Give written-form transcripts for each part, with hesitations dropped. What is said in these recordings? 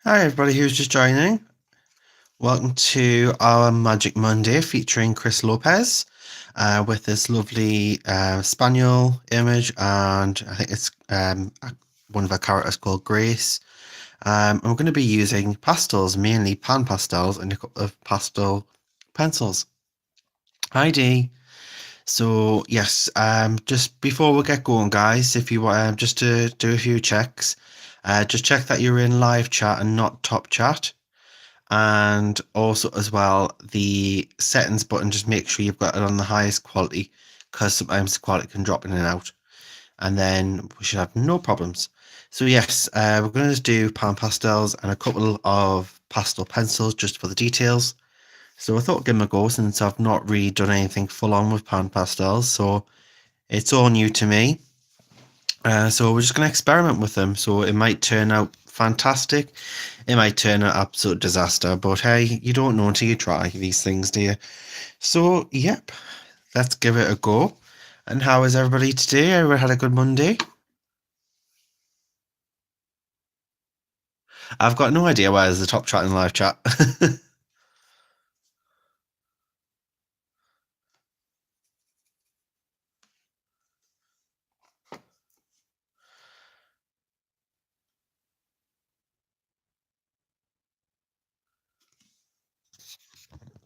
Hi, everybody who's just joining. Welcome to our Magic Monday featuring Cris Lopez with this lovely spaniel image, and I think it's one of our characters called Grace. And we're going to be using pastels, mainly pan pastels, and a couple of pastel pencils. Hi, Dee. So yes, just before we get going, guys, if you want just to do a few checks, just check that you're in live chat and not top chat. And also as well, the settings button, just make sure you've got it on the highest quality, because sometimes the quality can drop in and out, and then we should have no problems. So yes, we're going to do pan pastels and a couple of pastel pencils just for the details. So I thought I'd give them a go, since I've not really done anything full on with pan pastels, so it's all new to me. So we're just going to experiment with them. So it might turn out fantastic. It might turn out absolute disaster. But hey, you don't know until you try these things, do you? So, yep, let's give it a go. And how is everybody today? Everyone had a good Monday? I've got no idea why there's the top chat and live chat.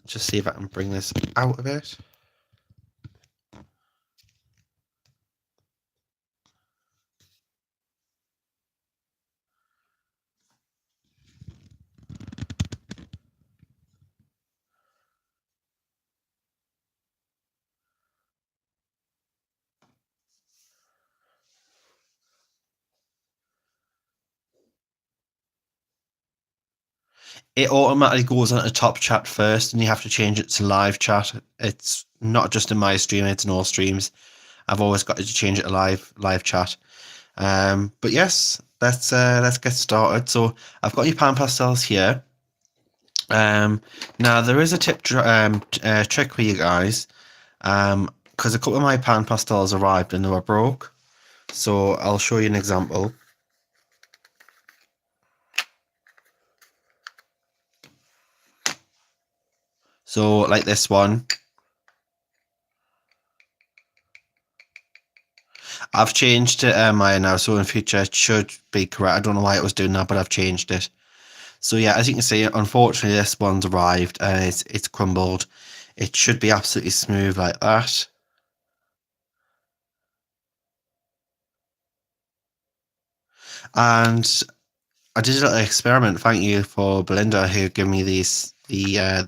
Just see if I can bring this out of it. It automatically goes on to top chat first, and you have to change it to live chat. It's not just in my stream; it's in all streams. I've always got to change it to live chat. But yes, let's get started. So I've got your pan pastels here. Now there is a trick for you guys. Because a couple of my pan pastels arrived and they were broke. So I'll show you an example. So like this one, I've changed it mine now, so in future it should be correct. I don't know why it was doing that, but I've changed it. So yeah, as you can see, unfortunately this one's arrived and it's crumbled. It should be absolutely smooth like that. And I did a little experiment. Thank you for Belinda, who gave me the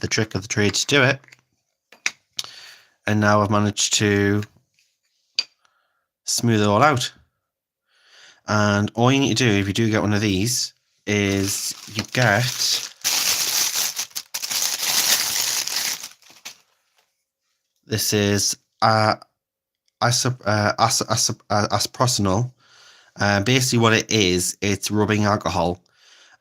trick of the trade to do it. And now I've managed to smooth it all out. And all you need to do, if you do get one of these, is you get this is asprosanol. Basically, what it is, it's rubbing alcohol,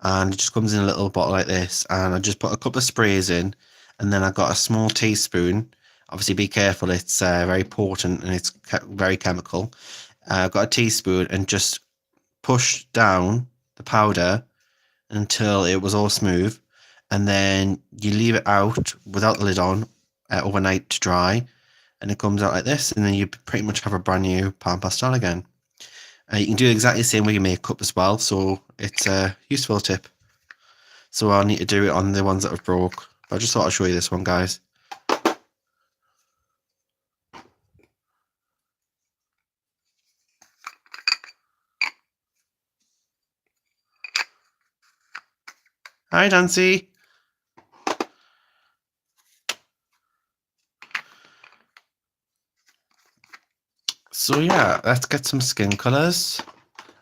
and it just comes in a little bottle like this. And I just put a couple of sprays in, and then I got a small teaspoon. Obviously, be careful; it's very potent and it's very chemical. I've got a teaspoon and just push down the powder until it was all smooth, and then you leave it out without the lid on overnight to dry, and it comes out like this, and then you pretty much have a brand new pan pastel again. You can do exactly the same with your makeup as well, so it's a useful tip. So I'll need to do it on the ones that have broke, but I just thought I'd show you this one, guys. Hi, Nancy. So yeah, let's get some skin colours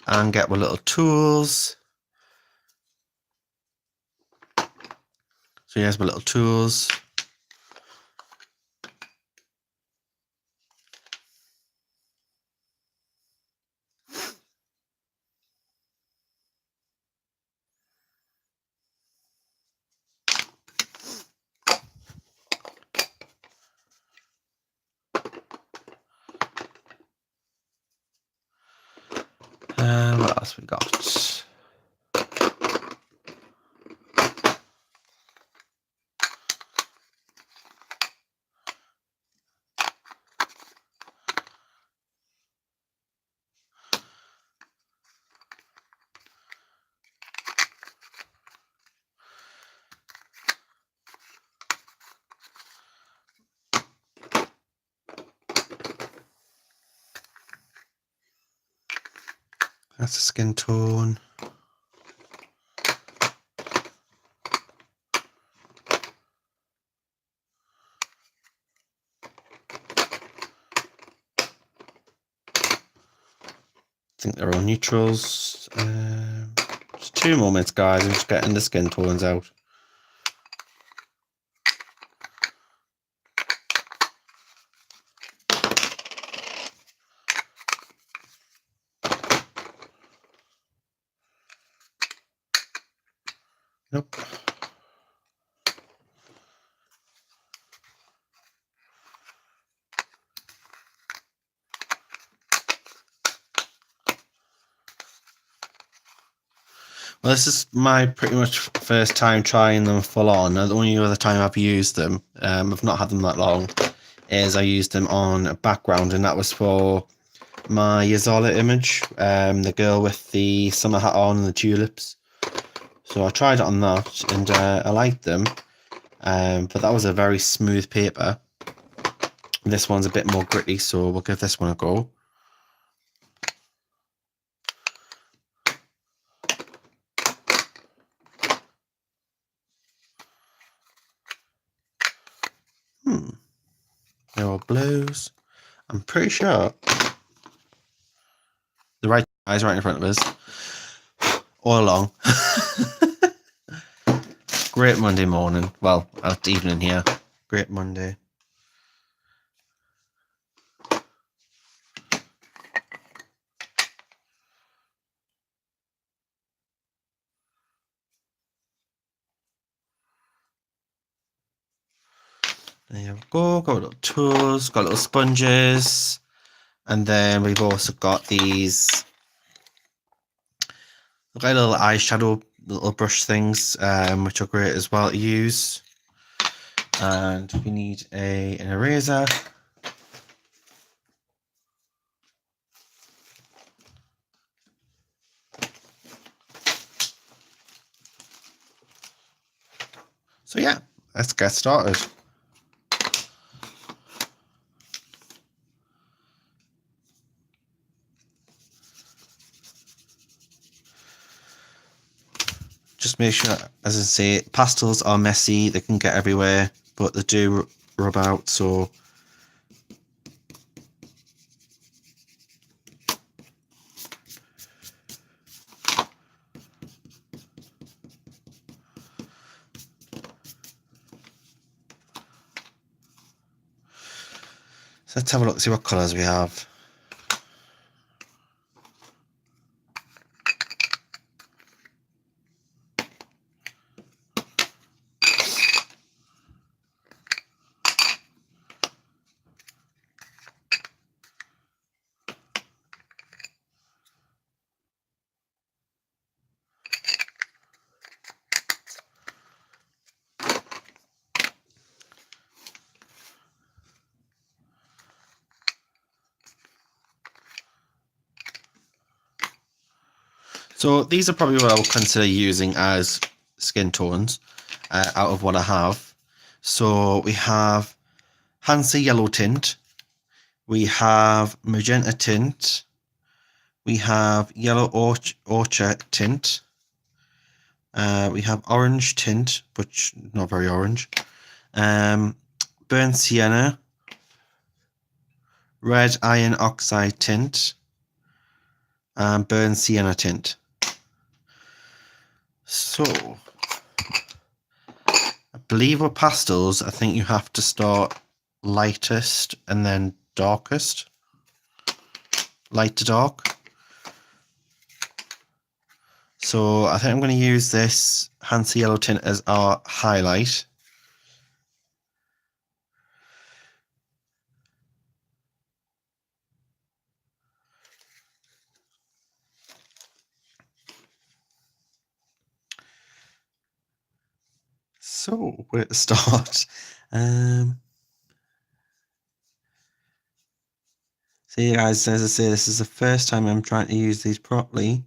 and get my little tools. So here's my little tools. What else we got? That's a skin tone. I think they're all neutrals. Just 2 moments, guys. I'm just getting the skin tones out. Nope. Well, this is my pretty much first time trying them full on. The only other time I've used them, I've not had them that long, is I used them on a background, and that was for my Yazola image, the girl with the summer hat on and the tulips. So I tried it on that, and I liked them, but that was a very smooth paper. This one's a bit more gritty, so we'll give this one a go. They're all blues. I'm pretty sure the right guy's right in front of us. All along. Great Monday morning. Well, evening here. Great Monday. There we go. Got little tools, got little sponges, and then we've also got these little eyeshadow little brush things, which are great as well to use. And we need an eraser. So yeah, let's get started. Just make sure, as I say, pastels are messy, they can get everywhere, but they do rub out, so let's have a look, see what colours we have. So these are probably what I would consider using as skin tones out of what I have. So we have Hansa yellow tint, we have magenta tint, we have yellow orchard tint, we have orange tint, but not very orange, burnt sienna, red iron oxide tint, and burnt sienna tint. So, I believe with pastels, I think you have to start lightest and then darkest. Light to dark. So I think I'm going to use this Hansa yellow tint as our highlight. So where to start? See guys, as I say, this is the first time I'm trying to use these properly.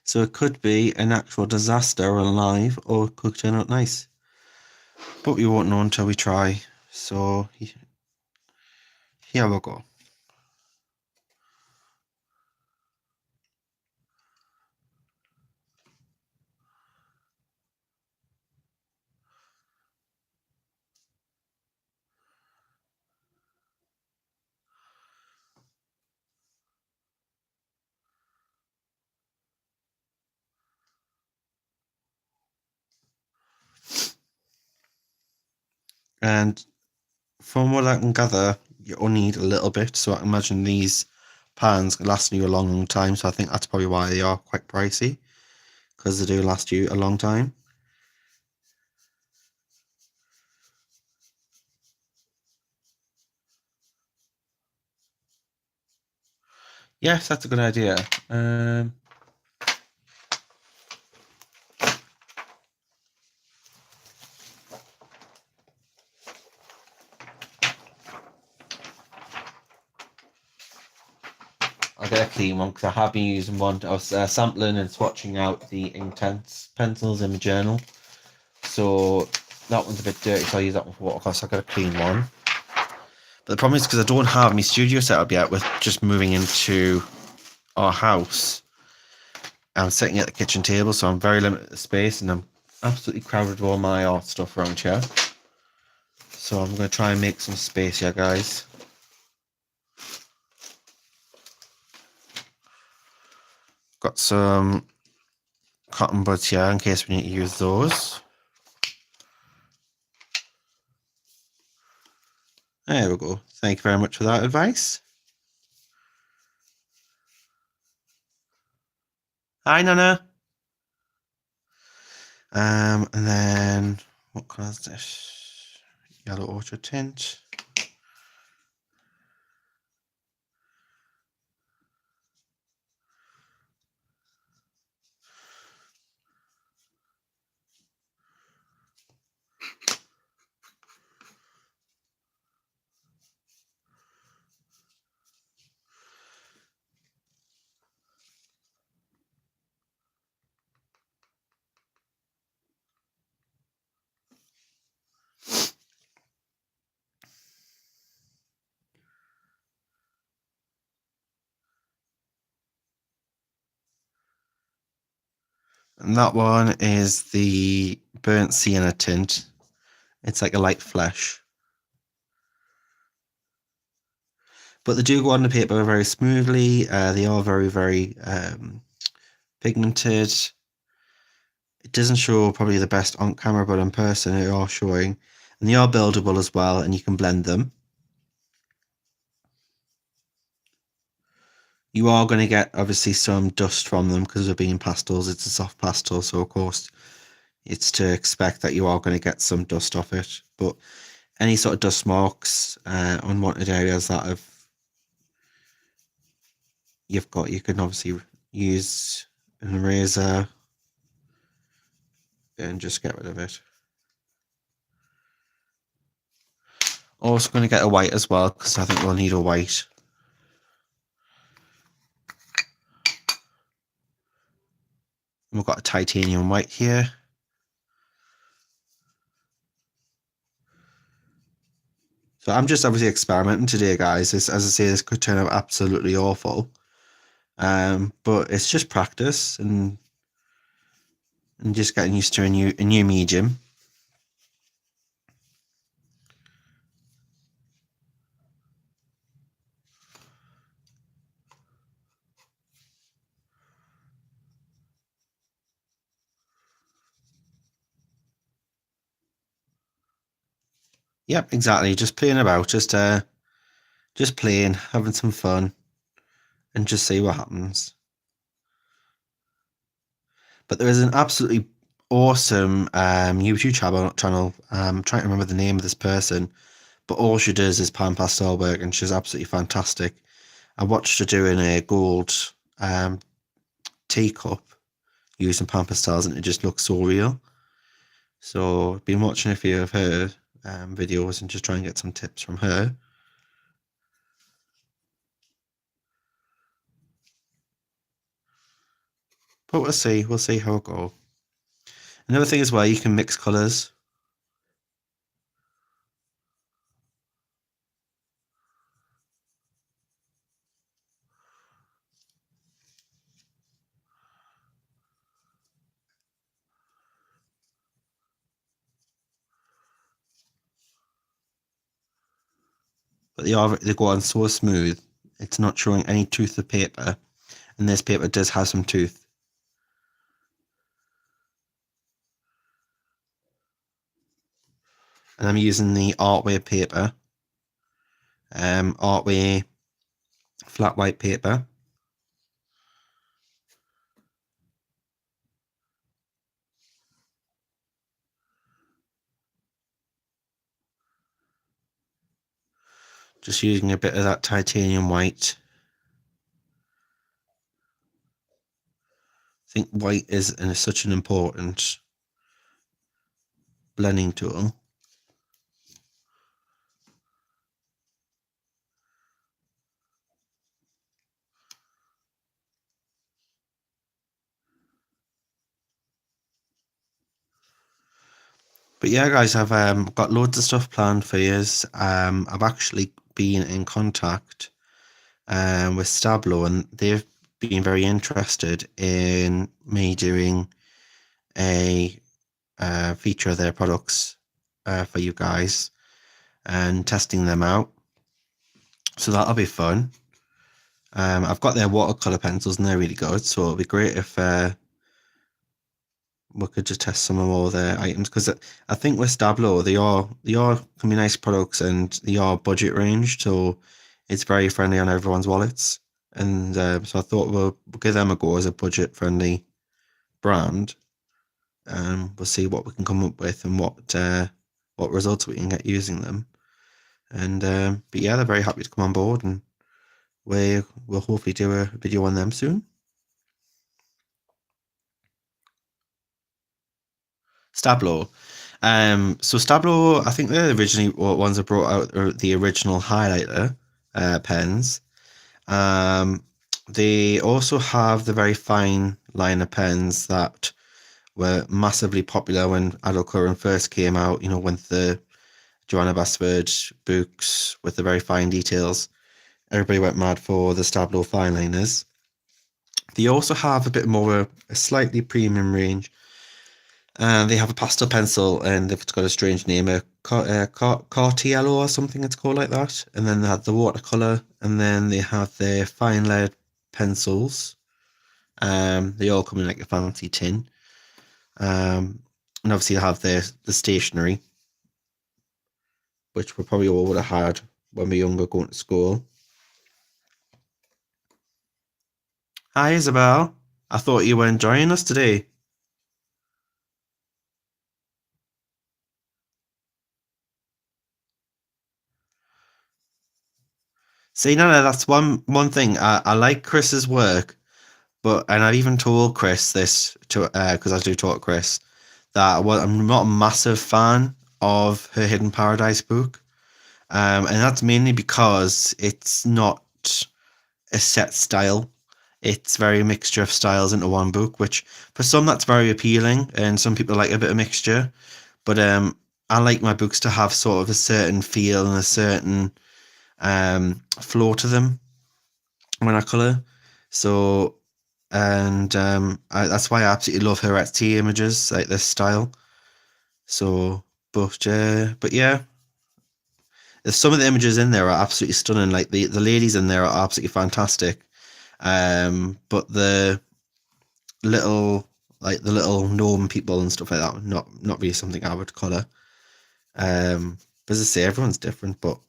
So it could be an actual disaster alive, or it could turn out nice. But we won't know until we try. So here we go. And from what I can gather, you only need a little bit, so I can imagine these pans can last you a long, long time, so I think that's probably why they are quite pricey, because they do last you a long time. Yes, that's a good idea. I'll get a clean one because I have been using one. I was sampling and swatching out the Intense pencils in my journal. So that one's a bit dirty, so I use that one for watercolor, so I've got a clean one. But the problem is because I don't have my studio set up yet with just moving into our house. I'm sitting at the kitchen table, so I'm very limited space and I'm absolutely crowded with all my art stuff around here. So I'm going to try and make some space here, guys. Got some cotton buds here in case we need to use those. There we go. Thank you very much for that advice. Hi, Nana. And then what colour is this? Yellow orchard tint. And that one is the burnt sienna tint. It's like a light flesh. But they do go on the paper very smoothly. They are very, very pigmented. It doesn't show probably the best on camera, but in person they are showing. And they are buildable as well, and you can blend them. You are going to get obviously some dust from them because of being pastels. It's a soft pastel, so of course it's to expect that you are going to get some dust off it. But any sort of dust marks, unwanted areas that have you've got, you can obviously use an eraser and just get rid of it. Also going to get a white as well because I think we'll need a white. We've got a titanium white here. So I'm just obviously experimenting today, guys. As I say, this could turn out absolutely awful. But it's just practice and just getting used to a new medium. Yep, exactly. Just playing about, just playing, having some fun, and just see what happens. But there is an absolutely awesome YouTube channel. I'm trying to remember the name of this person, but all she does is pan pastel work, and she's absolutely fantastic. I watched her doing a gold teacup using pan pastels, and it just looks so real. So I've been watching a few of her videos and just trying to get some tips from her. But we'll see how it goes. Another thing as well, you can mix colours. But they go on so smooth, it's not showing any tooth of paper. And this paper does have some tooth. and I'm using the Artway paper, Artway flat white paper. Just using a bit of that titanium white. I think white is such an important blending tool. But yeah, guys, I've got loads of stuff planned for you. I've actually been in contact with Stablo, and they've been very interested in me doing a feature of their products for you guys and testing them out. So that'll be fun. I've got their watercolor pencils and they're really good, so it'll be great if we could just test some of all their items, because I think with Stablo they are can be nice products and they are budget range, so it's very friendly on everyone's wallets. And so I thought we'll give them a go as a budget friendly brand. We'll see what we can come up with and what results we can get using them. And but yeah, they're very happy to come on board, and we'll hopefully do a video on them soon. Stablo. So Stablo, I think they're originally ones that brought out the original highlighter pens. Um, they also have the very fine liner pens that were massively popular when adult coloring first came out. You know, when the Joanna Basford books with the very fine details, everybody went mad for the Stablo fine liners. They also have a bit more a slightly premium range. They have a pastel pencil, and it's got a strange name, a Cartiello or something. It's called like that. And then they have the watercolor, and then they have their fine lead pencils. They all come in like a fancy tin. And obviously they have the stationery, which we probably all would have had when we were younger going to school. Hi, Isabel. I thought you were enjoying us today. See, no, that's one thing. I like Chris's work, but and I've even told Chris this to because I do talk to Chris that I'm not a massive fan of her Hidden Paradise book, and that's mainly because it's not a set style. It's very mixture of styles into one book, which for some that's very appealing, and some people like a bit of mixture. But I like my books to have sort of a certain feel and a certain flow to them when I color. So, and that's why I absolutely love her Etsy images, like this style. So, but yeah, there's some of the images in there are absolutely stunning. Like the ladies in there are absolutely fantastic. But little the little gnome people and stuff like that, not really something I would color. But as I say, everyone's different. But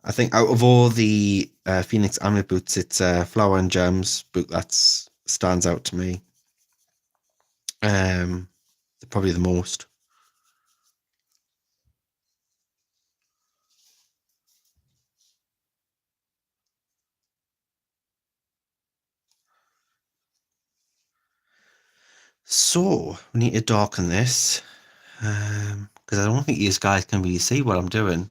I think out of all the Phoenix Amulet boots, it's Flower and Gems boot that stands out to me. Um, probably the most. So we need to darken this because I don't think these guys can really see what I'm doing.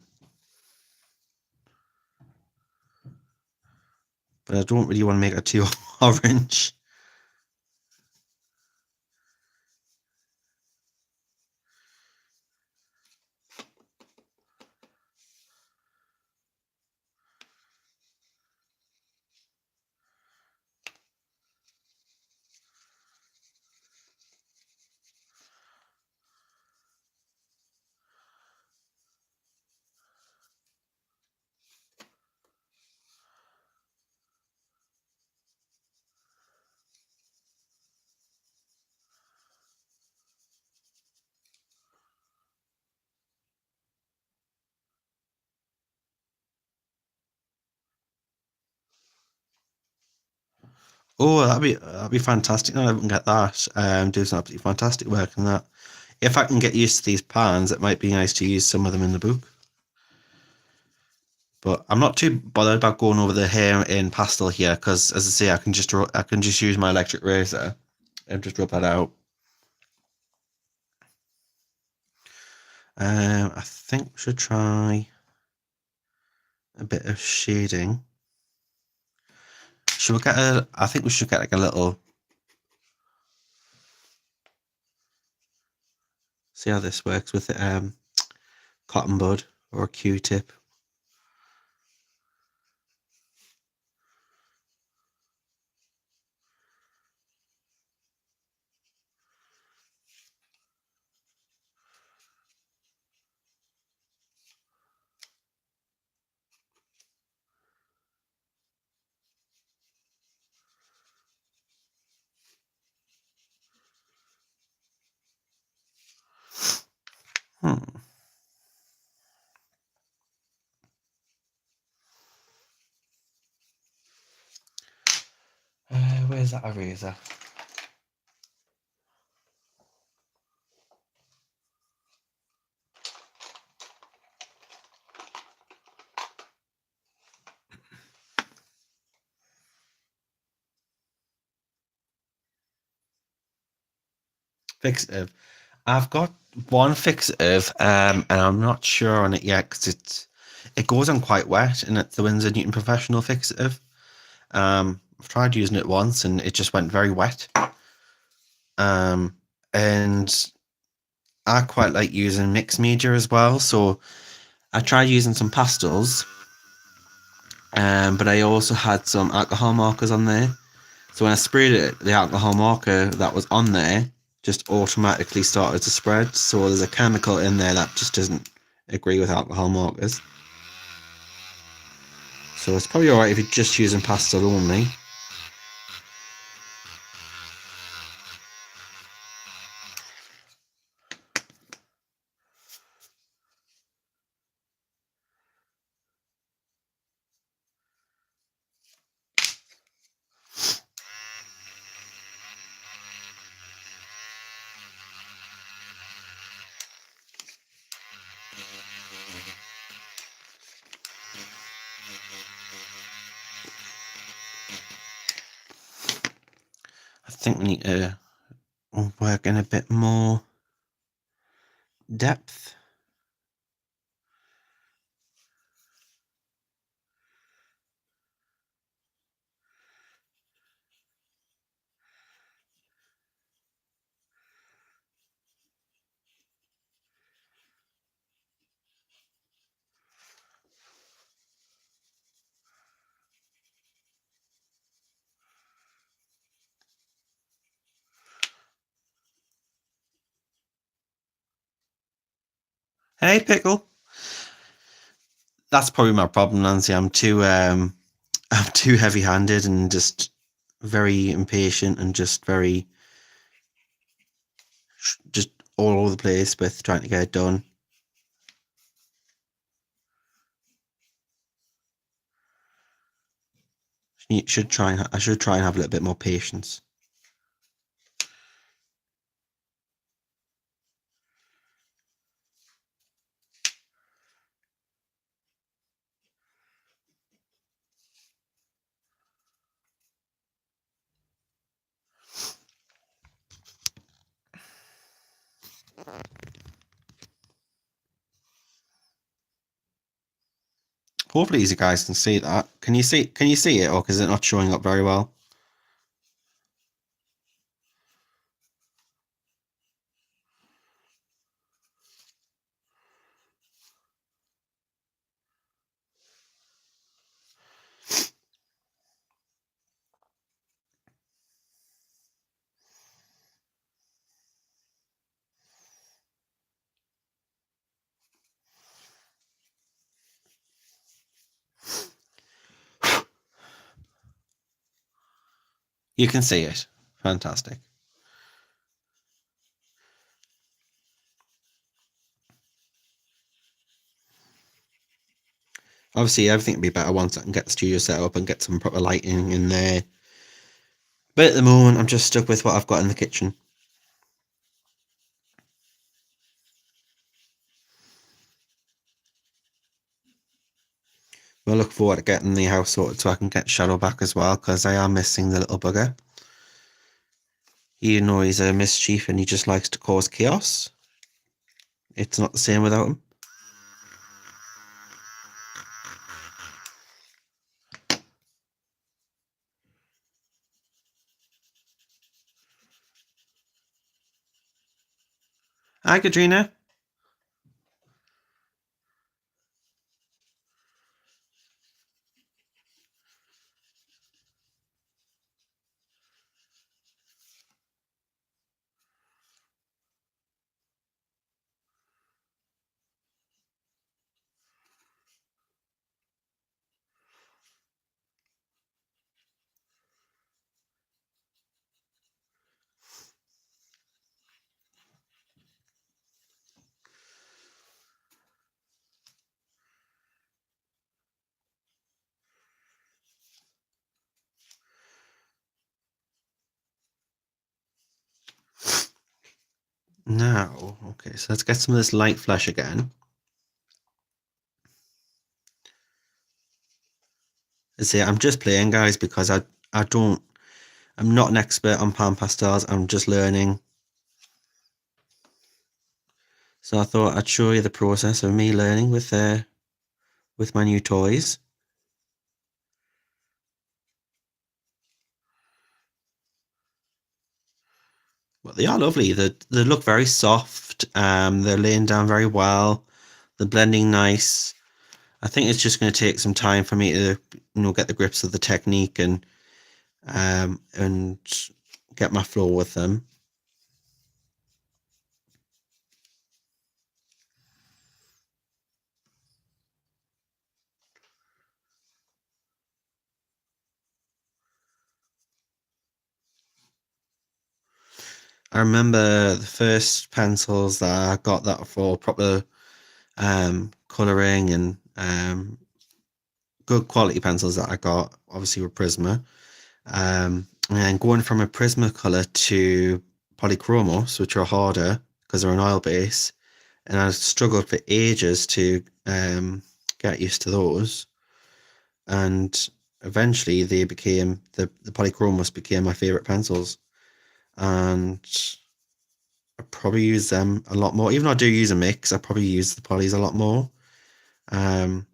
But I don't really want to make it too orange. Oh, that'd be fantastic. No, I can get that. Do some absolutely fantastic work on that. If I can get used to these pans, it might be nice to use some of them in the book. But I'm not too bothered about going over the hair in pastel here because, as I say, I can just use my electric razor and just rub that out. I think we should try a bit of shading. Should we get a? I think we should get like a little. See how this works with the cotton bud or a Q-tip. Hmm. Where's that eraser? Fixative. I've got one fixative, and I'm not sure on it yet because it goes on quite wet, and it's the Winsor Newton Professional fixative. I've tried using it once, and it just went very wet. And I quite like using mixed media as well, so I tried using some pastels, but I also had some alcohol markers on there. So when I sprayed it, the alcohol marker that was on there just automatically started to spread. So there's a chemical in there that just doesn't agree with alcohol markers. So it's probably alright if you're just using pastel only. I think we need to work in a bit more depth. Hey, Pickle. That's probably my problem, Nancy. I'm too heavy-handed and just very impatient and just very just all over the place with trying to get it done. You should try and I should try and have a little bit more patience. Hopefully, you guys can see that. Can you see it, or is it not showing up very well? You can see it. Fantastic. Obviously, everything would be better once I can get the studio set up and get some proper lighting in there. But at the moment, I'm just stuck with what I've got in the kitchen. We'll look forward to getting the house sorted so I can get Shadow back as well, because I am missing the little bugger. You know he's a mischief and he just likes to cause chaos. It's not the same without him. Hi, Katrina. Now, okay, so let's get some of this light flesh again. See, I'm just playing, guys, because I don't, I'm not an expert on pan pastels. I'm just learning. So I thought I'd show you the process of me learning with my new toys. But they are lovely. They look very soft. They're laying down very well. They're blending nice. I think it's just going to take some time for me to, get the grips of the technique and get my flow with them. I remember the first pencils that I got that for proper colouring and good quality pencils that I got, obviously with Prisma. And going from a Prismacolor to polychromos, which are harder because they're an oil base, and I struggled for ages to get used to those. And eventually, they became the polychromos became my favorite pencils, and I probably use them a lot more. Even though I do use a mix, I probably use the polys a lot more. Um,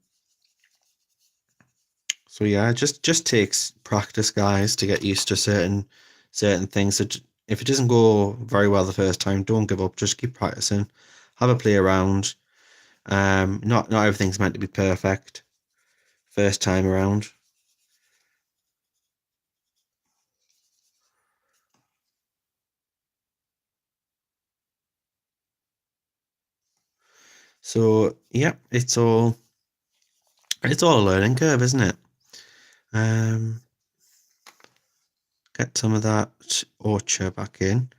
so yeah, it just takes practice, guys, to get used to certain things. So if it doesn't go very well the first time, don't give up. Just keep practicing. Have a play around. Not everything's meant to be perfect first time around. So yeah, it's all a learning curve, isn't it? Um, get some of that orchard back in.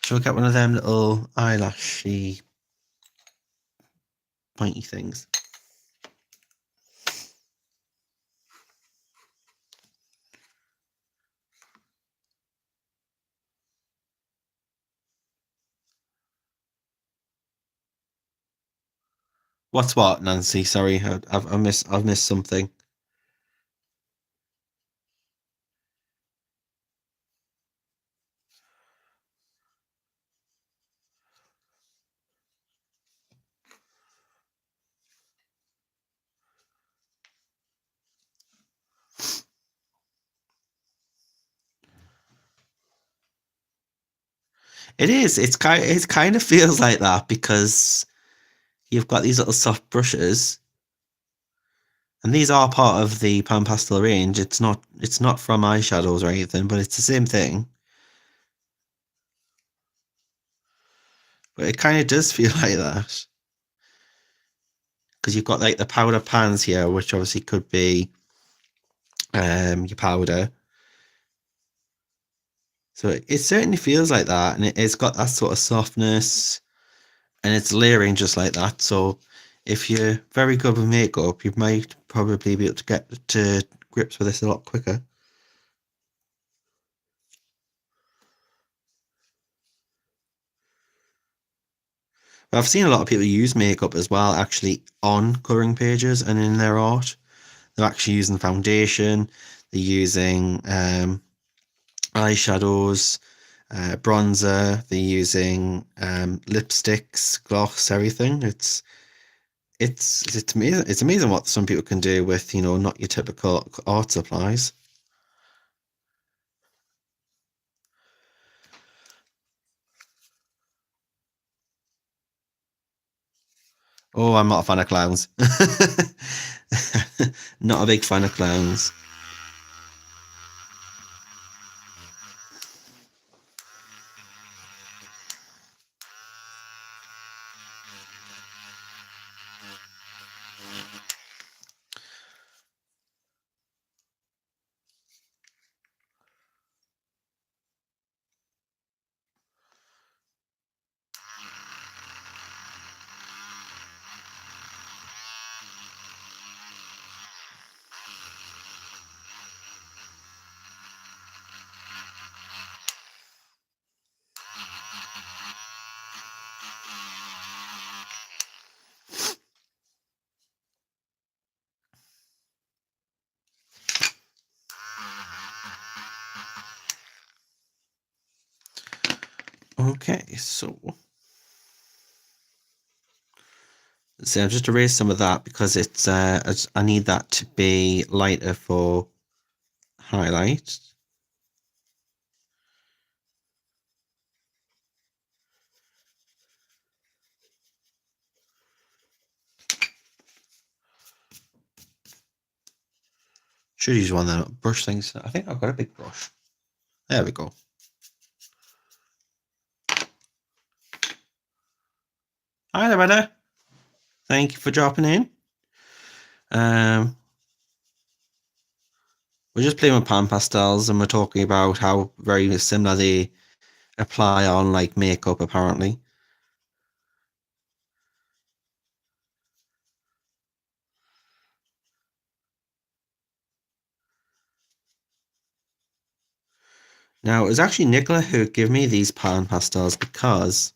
Shall we get one of them little eyelashy pointy things? What's what, Nancy? Sorry, I've missed something. It is. It kind of feels like that because you've got these little soft brushes, and these are part of the Pan Pastel range. It's not from eyeshadows or anything, but it's the same thing. But it kind of does feel like that because you've got like the powder pans here, which obviously could be your powder. So it certainly feels like that, and it's got that sort of softness, and it's layering just like that. So if you're very good with makeup, you might probably be able to get to grips with this a lot quicker. But I've seen a lot of people use makeup as well, actually on colouring pages and in their art. They're actually using foundation, they're using eyeshadows, bronzer, they're using lipsticks, gloss, everything. It's amazing. It's amazing what some people can do with, not your typical art supplies. Oh, I'm not a fan of clowns. Not a big fan of clowns. Okay, so I've just erased some of that because I need that to be lighter for highlight. Should use one of them brush things. I think I've got a big brush. There we go. Hi there, brother. Thank you for dropping in. We're just playing with pan pastels and we're talking about how very similar they apply on like makeup apparently. Now it was actually Nicola who gave me these pan pastels because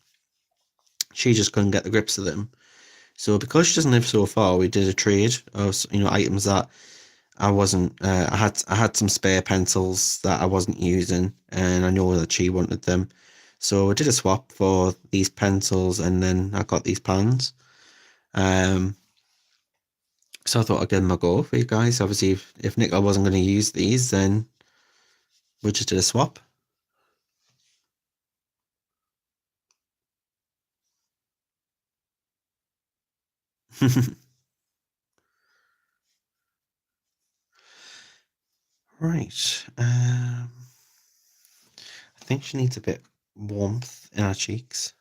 she just couldn't get the grips of them. So because she doesn't live so far, we did a trade of items that I wasn't. I had some spare pencils that I wasn't using, and I know that she wanted them. So I did a swap for these pencils, and then I got these pans. Um, so I thought I'd give them a go for you guys. Obviously, if Nicola wasn't going to use these, then we just did a swap. Right. I think she needs a bit warmth in her cheeks.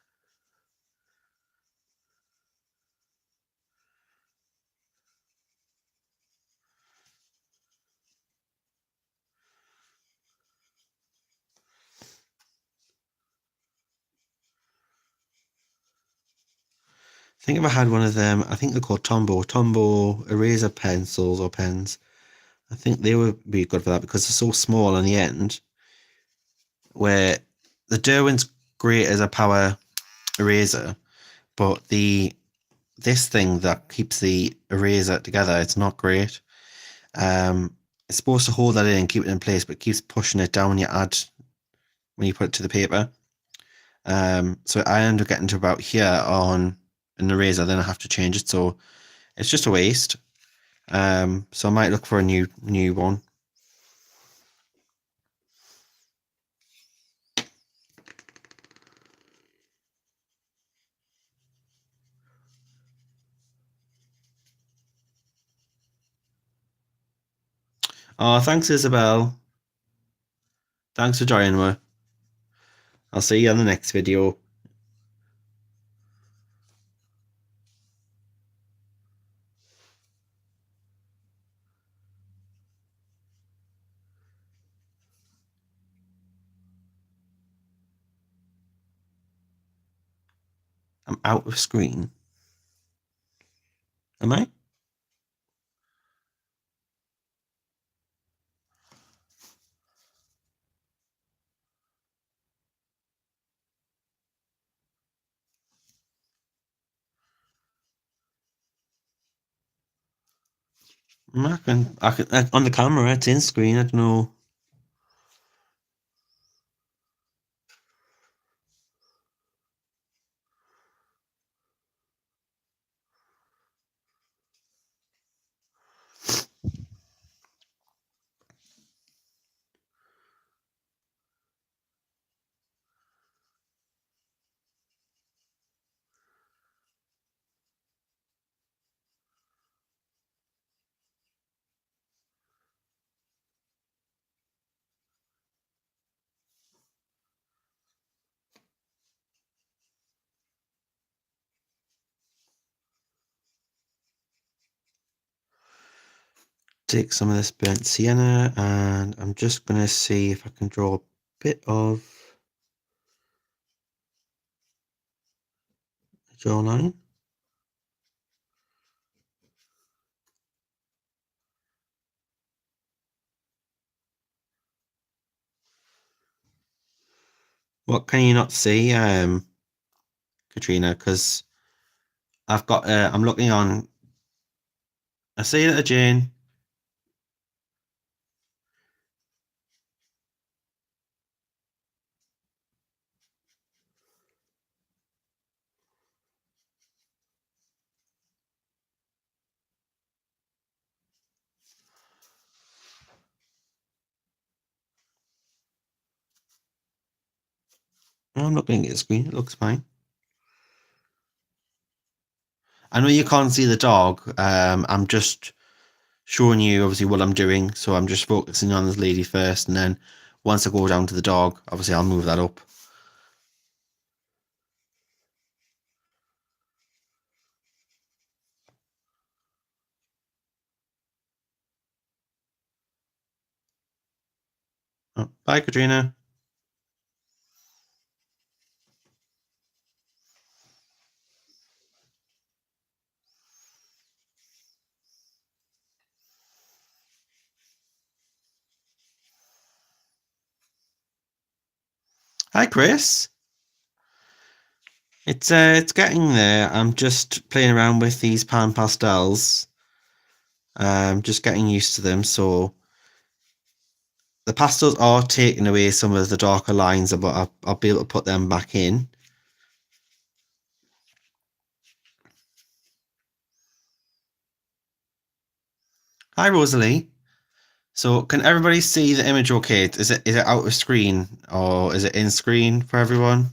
I think if I had one of them, I think they're called Tombow eraser pencils or pens. I think they would be good for that because they're so small on the end. Where the Derwent's great as a power eraser, but this thing that keeps the eraser together, it's not great. It's supposed to hold that in and keep it in place, but it keeps pushing it down when you add when you put it to the paper. So I end up getting to about here on an eraser, then I have to change it. So it's just a waste. So I might look for a new one. Oh, thanks, Isabel. Thanks for joining me. I'll see you on the next video. I'm out of screen. Am I? I can, on the camera, it's in screen. I don't know. Take some of this burnt sienna, and I'm just going to see if I can draw a bit of a jawline. What can you not see, Katrina? Because I've got, I'm looking on. I see it, Jane. I'm looking at the screen. It looks fine. I know you can't see the dog. I'm just showing you obviously what I'm doing. So I'm just focusing on this lady first, and then once I go down to the dog, obviously I'll move that up. Oh, bye, Katrina. Hi, Chris. It's getting there. I'm just playing around with these pan pastels. Just getting used to them. So the pastels are taking away some of the darker lines, but I'll be able to put them back in. Hi, Rosalie. So can everybody see the image okay? Is it out of screen or is it in screen for everyone?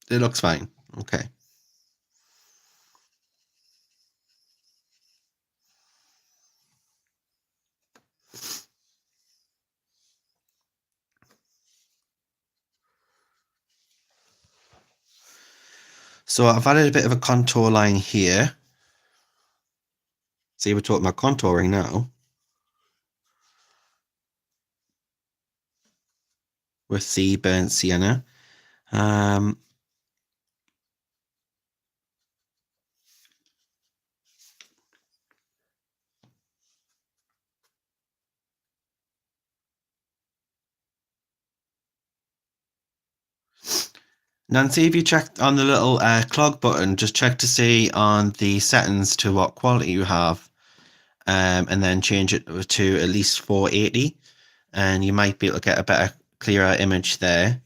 It looks fine. Okay. So I've added a bit of a contour line here. See, we're talking about contouring now with the burnt sienna. Um, Nancy, if you check on the little clog button, just check to see on the settings to what quality you have, and then change it to at least 480, and you might be able to get a better, clearer image there.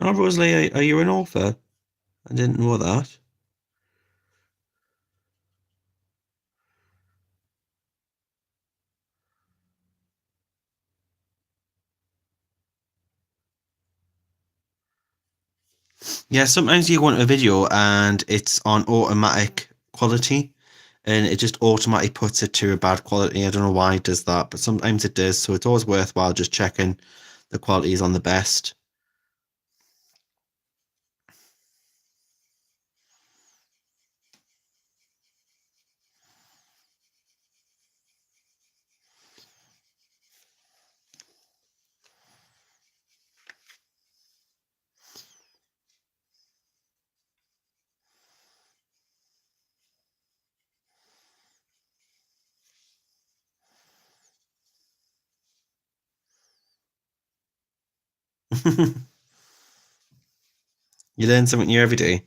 Oh, Rosalie, are you an author? I didn't know that. Yeah, sometimes you go into a video and it's on automatic quality and it just automatically puts it to a bad quality. I don't know why it does that, but sometimes it does. So it's always worthwhile just checking the quality is on the best. You learn something new every day.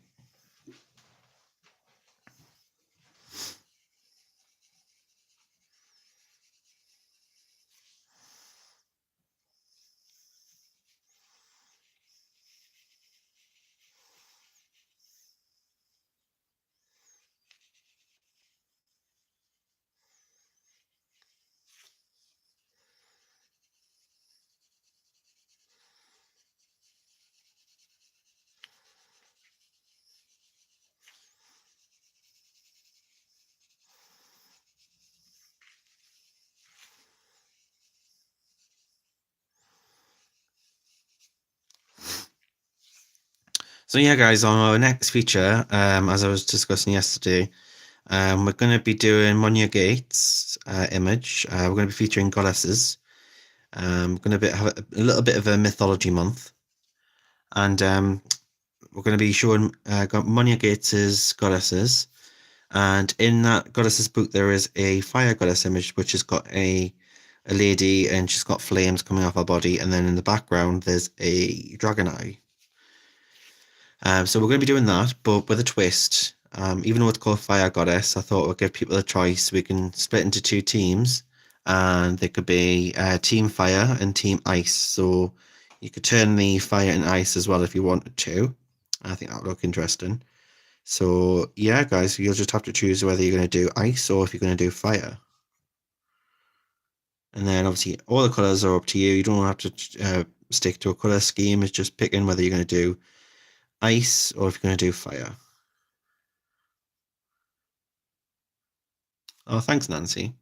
So yeah, guys, on our next feature, as I was discussing yesterday, we're going to be doing Monya Gates image. We're going to be featuring goddesses. We're going to have a little bit of a mythology month, and we're going to be showing Monya Gates' goddesses. And in that goddesses book, there is a fire goddess image, which has got a lady, and she's got flames coming off her body, and then in the background, there's a dragon eye. So we're going to be doing that, but with a twist. Even though it's called Fire Goddess, I thought we'd give people a choice. We can split into two teams, and they could be Team Fire and Team Ice. So you could turn the fire and ice as well if you wanted to. I think that would look interesting. So yeah, guys, you'll just have to choose whether you're going to do ice or if you're going to do fire. And then obviously all the colours are up to you. You don't have to stick to a colour scheme. It's just picking whether you're going to do ice or if you're going to do fire. Oh, thanks, Nancy.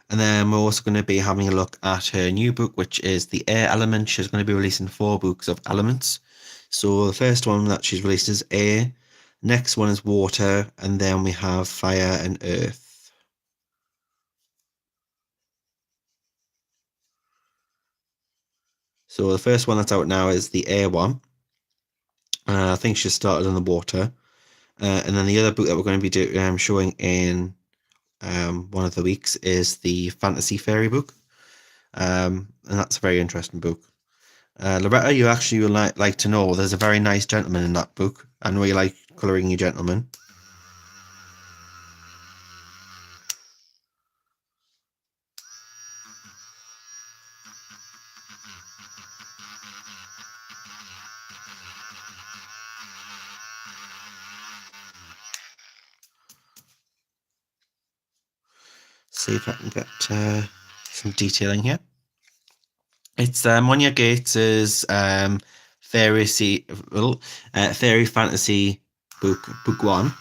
And then we're also going to be having a look at her new book, which is The Air Element. She's going to be releasing 4 books of elements. So the first one that she's released is air, next one is water, and then we have fire and earth. So the first one that's out now is the air one. I think she started on the water. And then the other book that we're going to be showing in one of the weeks is the fantasy fairy book. And that's a very interesting book. Loretta, you actually would like to know there's a very nice gentleman in that book. I know you like colouring your gentleman. See if I can get some detailing here. It's Monya Gates' fairy fantasy book 1.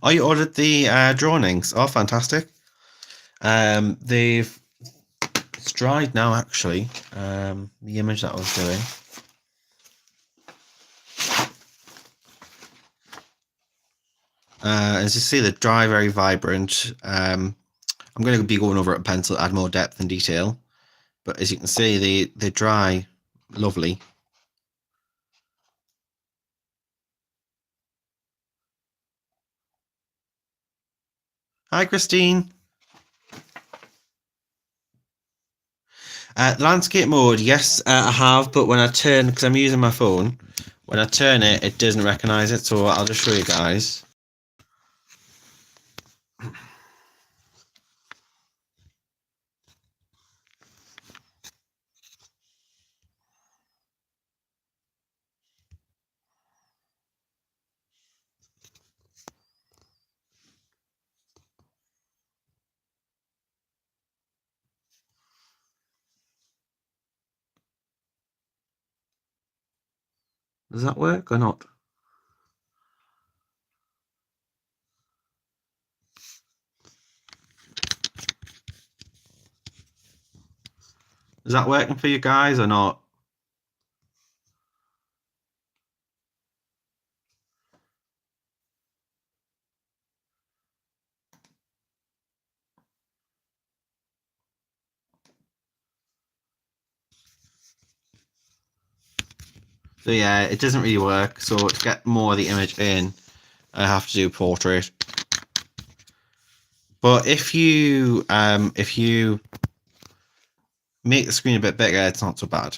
Oh, you ordered the drawings. Oh, fantastic. They've It's dried now, actually. The image that I was doing. As you see, they're dry, very vibrant. I'm going to be going over it with pencil, add more depth and detail. But as you can see, they dry lovely. Hi, Christine. Landscape mode, yes, I have, but when I turn, because I'm using my phone, when I turn it, it doesn't recognize it, so I'll just show you guys. Does that work or not? Is that working for you guys or not? So yeah, it doesn't really work. So to get more of the image in, I have to do portrait. But if you make the screen a bit bigger, it's not so bad.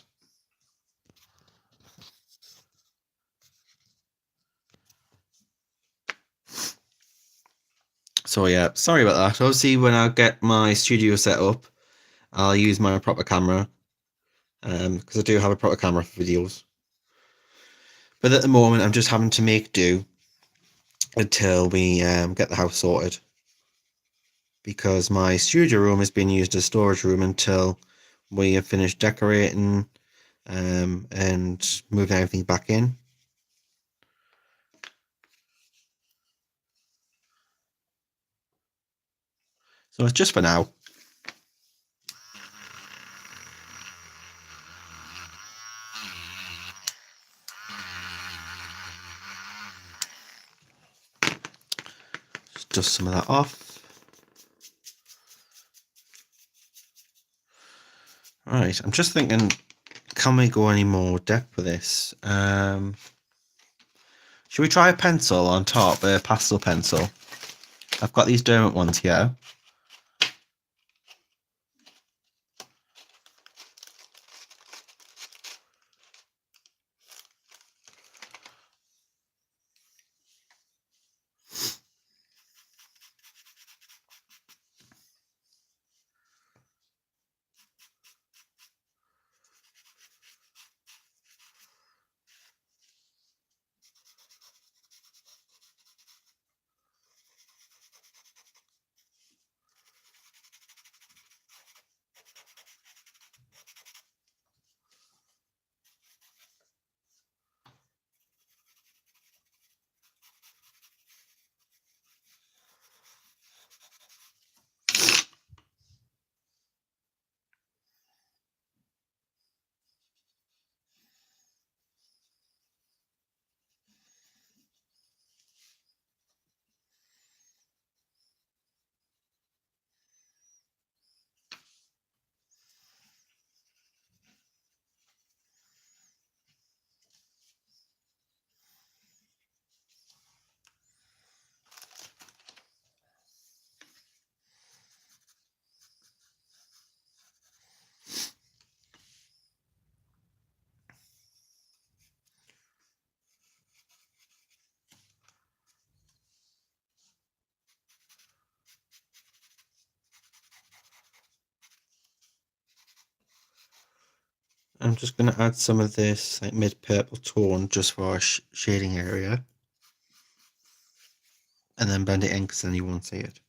So yeah, sorry about that. Obviously, when I get my studio set up, I'll use my proper camera, because I do have a proper camera for videos. But at the moment, I'm just having to make do until we get the house sorted, because my studio room is being used as storage room until we have finished decorating and moving everything back in. So it's just for now. Just dust some of that off. Right, I'm just thinking, can we go any more depth with this? Should we try a pencil on top, a pastel pencil? I've got these Dermot ones here. I'm just going to add some of this like mid-purple tone just for our shading area. And then blend it in, because then you won't see it.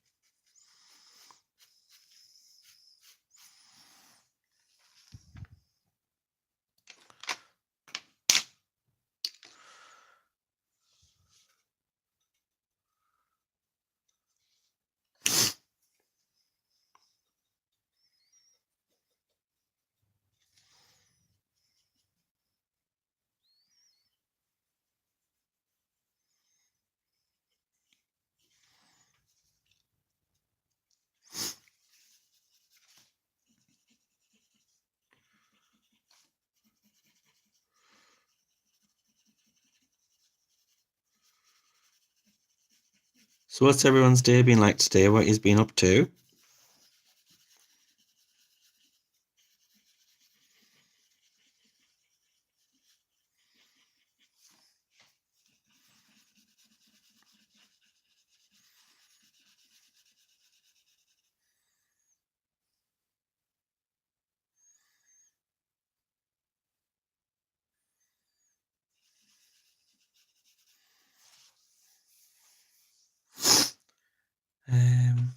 So what's everyone's day been like today? What you've been up to? Um,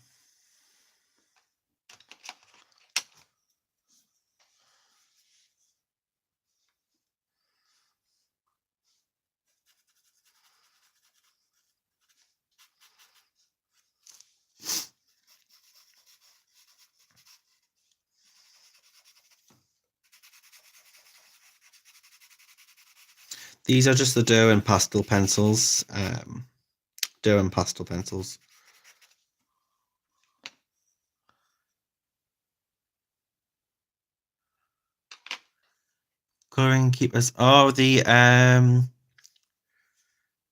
these are just the dough and pastel pencils. Dough and pastel pencils. Coloring keepers. Oh, the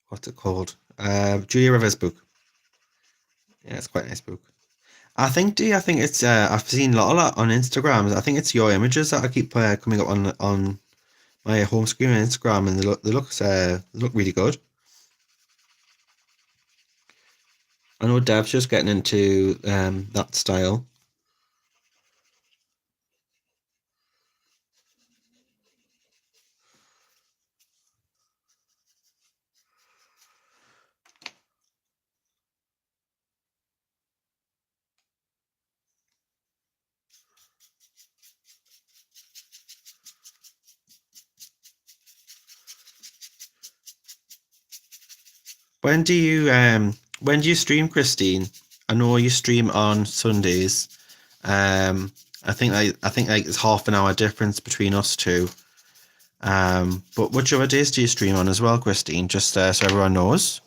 what's it called? Julia Rivers book. Yeah, it's quite a nice book. I think it's I've seen a lot on Instagram. I think it's your images that I keep coming up on my home screen on Instagram, and they look really good. I know Dev's just getting into that style. When do you stream, Christine? I know you stream on Sundays. Um, I think like it's half an hour difference between us two. But which other days do you stream on as well, Christine? Just so everyone knows.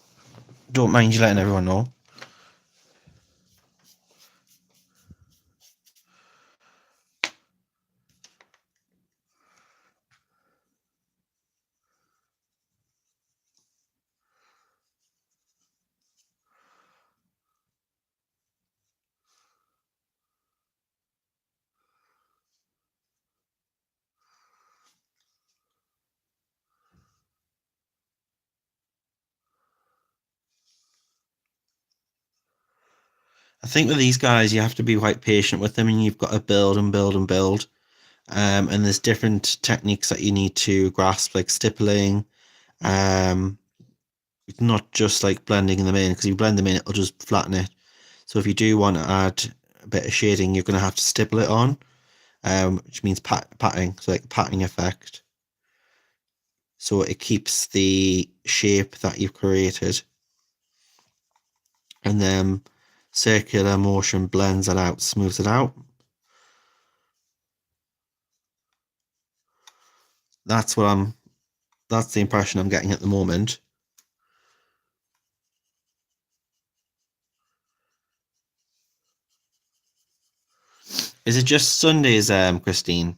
Don't mind you letting everyone know. I think with these guys, you have to be quite patient with them, and you've got to build and build and build. And there's different techniques that you need to grasp, like stippling. Um, it's not just like blending them in, because if you blend them in, it'll just flatten it. So if you do want to add a bit of shading, you're going to have to stipple it on, which means patting, so like patting effect. So it keeps the shape that you've created, and then circular motion blends it out, smooths it out. That's what I'm. That's the impression I'm getting at the moment. Is it just Sundays, Christine?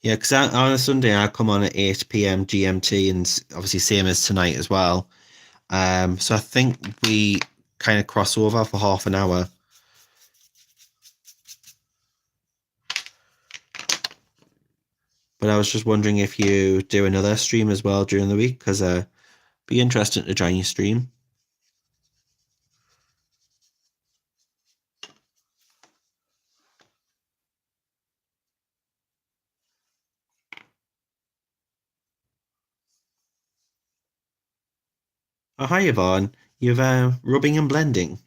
Yeah, because on a Sunday I come on at 8 p.m. GMT, and obviously same as tonight as well. So I think we kind of cross over for half an hour. But I was just wondering if you do another stream as well during the week, because be interested to join your stream. Oh, hi, Yvonne. You've rubbing and blending.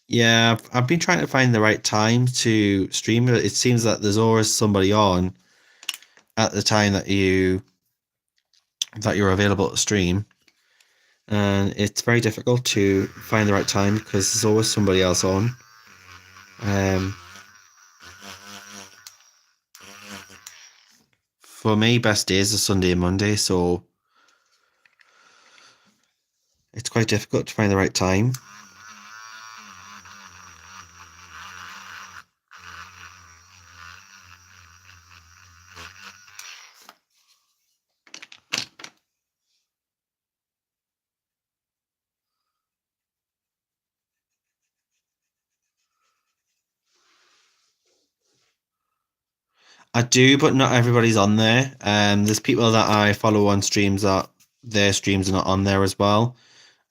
Yeah, I've been trying to find the right time to stream it. It seems that there's always somebody on at the time that you that you're available to stream, and it's very difficult to find the right time because there's always somebody else on. Um, for me, best days are Sunday and Monday, so it's quite difficult to find the right time. I do, but not everybody's on there. There's people that I follow on streams that their streams are not on there as well.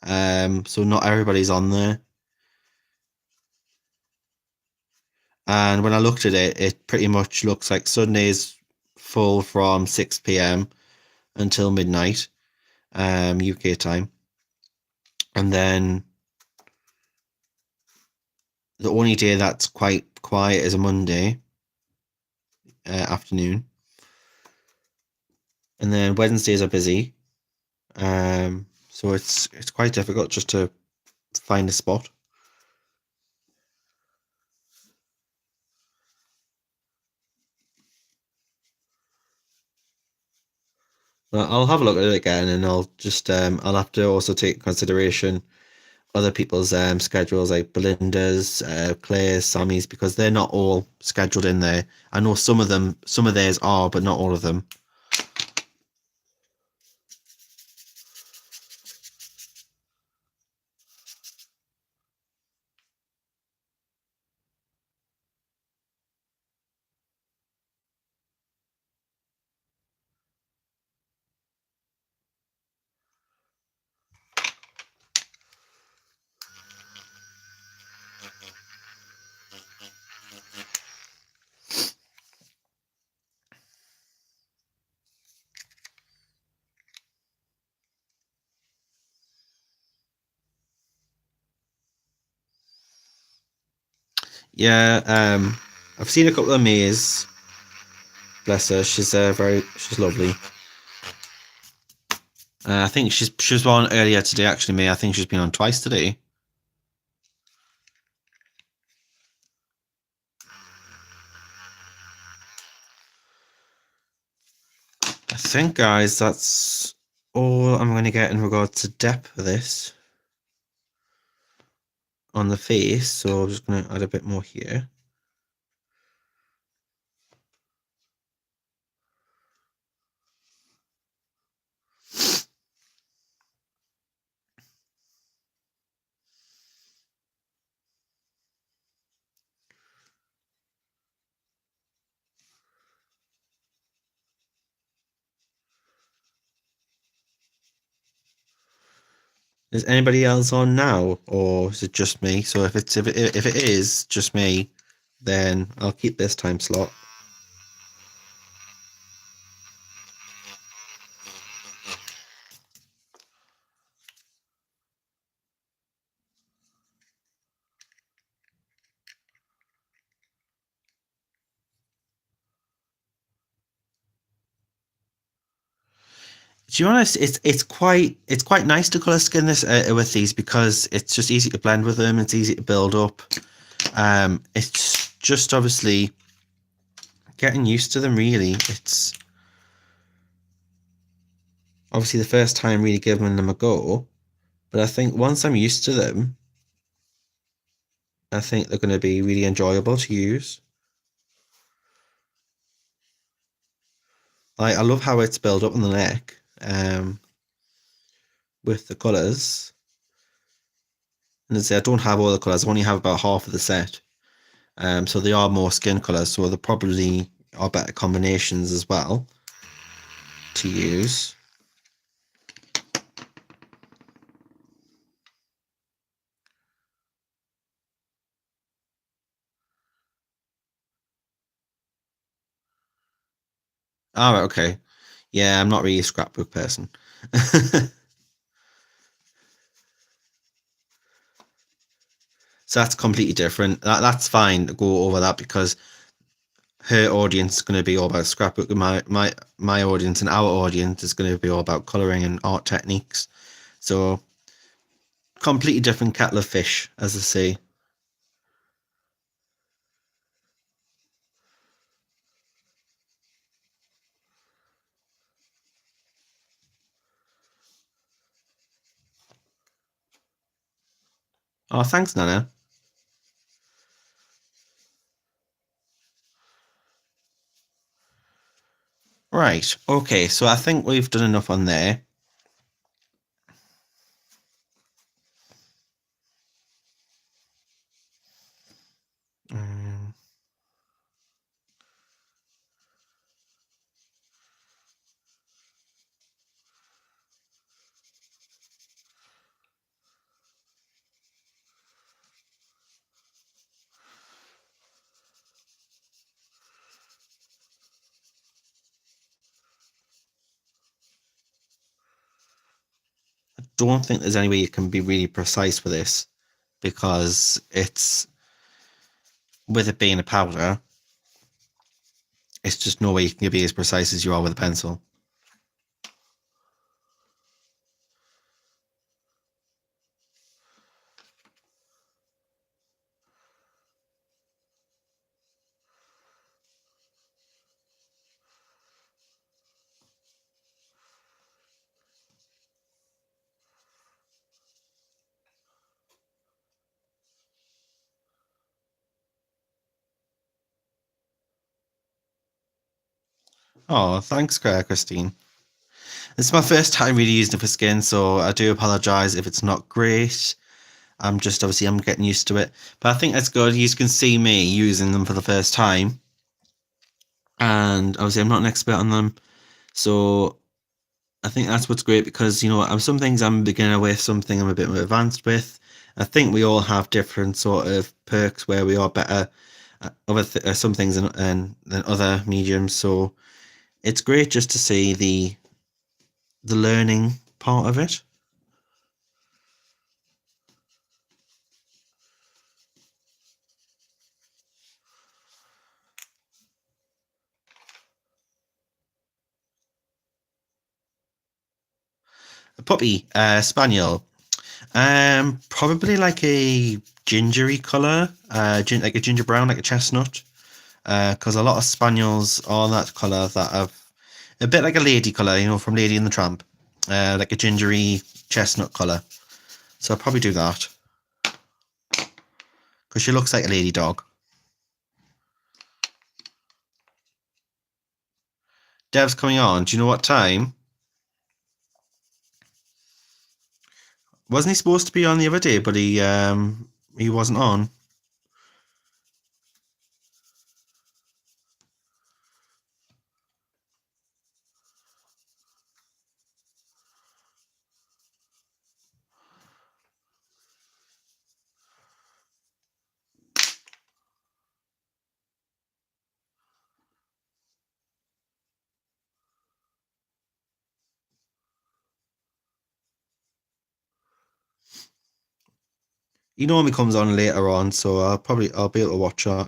So not everybody's on there. And when I looked at it, it pretty much looks like Sunday's full from 6 p.m. until midnight, UK time. And then the only day that's quite quiet is a Monday afternoon. And then Wednesdays are busy. So it's quite difficult just to find a spot. But I'll have a look at it again, and I'll have to also take into consideration other people's schedules, like Belinda's, Claire's, Sammy's, because they're not all scheduled in there. I know some of theirs are, but not all of them. Yeah, I've seen a couple of May's. Bless her, she's lovely. I think she was on earlier today. Actually, May. I think she's been on twice today. I think, guys, that's all I'm going to get in regards to depth of this on the face. So I'm just going to add a bit more here. Is anybody else on now, or is it just me? So if it is just me, then I'll keep this time slot. To be honest, it's quite nice to color skin this with these because it's just easy to blend with them. It's easy to build up. It's just obviously getting used to them. Really, it's obviously the first time really giving them a go. But I think once I'm used to them, I think they're going to be really enjoyable to use. I love how it's built up on the neck with the colors. And as I say, I don't have all the colors. I only have about half of the set. So they are more skin colors. So they probably are better combinations as well to use. All right, okay. Yeah, I'm not really a scrapbook person. So that's completely different. That's fine to go over that because her audience is going to be all about scrapbook, and my audience and our audience is going to be all about colouring and art techniques. So completely different kettle of fish, as I say. Oh, thanks, Nana. Right, okay, so I think we've done enough on there. Um, I don't think there's any way you can be really precise with this, because it's, with it being a powder, it's just no way you can be as precise as you are with a pencil. Oh, thanks, Christine. This is my first time really using it for skin, so I do apologise if it's not great. I'm getting used to it. But I think that's good. You can see me using them for the first time. And obviously I'm not an expert on them. So I think that's what's great, because, some things I'm a beginner with, something I'm a bit more advanced with. I think we all have different sort of perks where we are better at some things than other mediums. So it's great just to see the learning part of it. A puppy, spaniel. Probably like a gingery color, like a ginger brown, like a chestnut. Because a lot of spaniels are that color, that have a bit like a lady color, from Lady and the Tramp, like a gingery chestnut color. So I'll probably do that, because she looks like a lady dog. Dev's coming on. Do you know what time? Wasn't he supposed to be on the other day, but he wasn't on. He normally comes on later on, so I'll be able to watch that.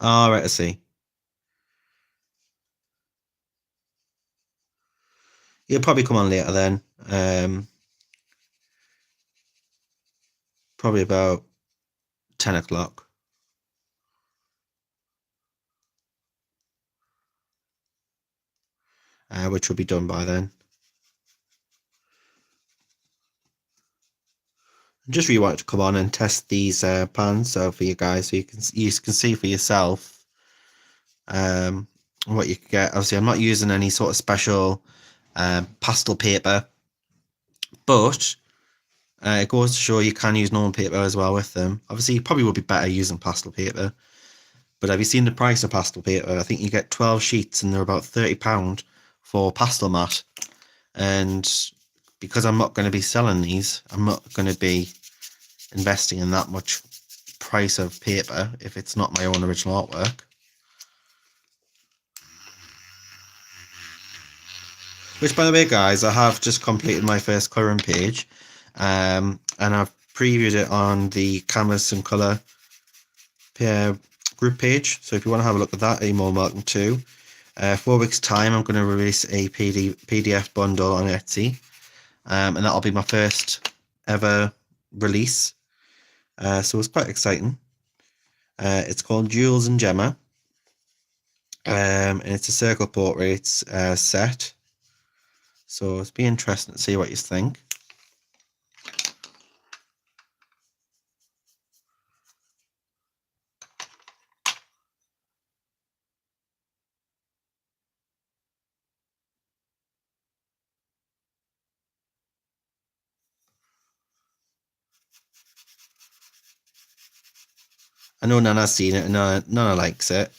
All right, I see. He'll probably come on later then. Probably about 10 o'clock, which will be done by then. Just really wanted to come on and test these pans so for you guys, so you can see for yourself um, what you can get. Obviously, I'm not using any sort of special pastel paper, but it goes to show you can use normal paper as well with them. Obviously, you probably would be better using pastel paper. But have you seen the price of pastel paper? I think you get 12 sheets and they're about £30 for pastel mat. And because I'm not going to be selling these, I'm not going to be investing in that much price of paper if it's not my own original artwork. Which, by the way, guys, I have just completed my first colouring page, and I've previewed it on the Canvas and Colour group page. So if you want to have a look at that, you're more welcome to. 4 weeks time, I'm going to release a PDF bundle on Etsy, and that'll be my first ever release. So it's quite exciting. It's called Jules and Gemma, and it's a circle portraits set. So it's be interesting to see what you think. I know Nana's seen it and Nana likes it.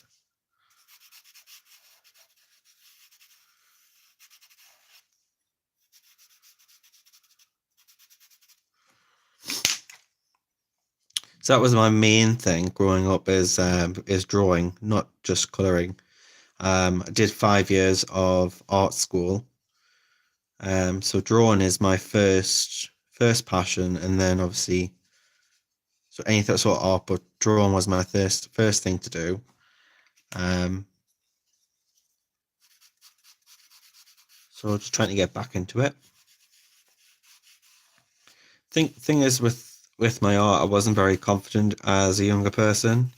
So that was my main thing growing up is drawing, not just colouring. I did 5 years of art school. So drawing is my first passion, and then obviously so anything sort of art, but drawing was my first thing to do. So just trying to get back into it. Thing is with my art, I wasn't very confident as a younger person,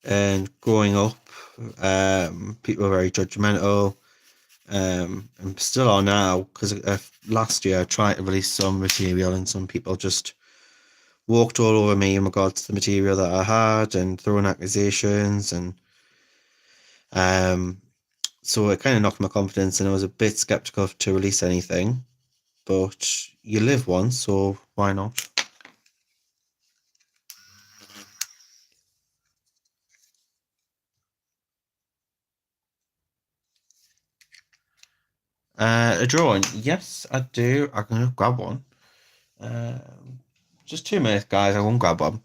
and growing up, people were very judgmental, and still are now, because last year I tried to release some material and some people just walked all over me in regards to the material that I had and throwing accusations, and so it kind of knocked my confidence, and I was a bit skeptical to release anything, but you live once, so why not? A drawing, yes, I do. I'm gonna grab one. Just 2 minutes, guys. I won't grab one.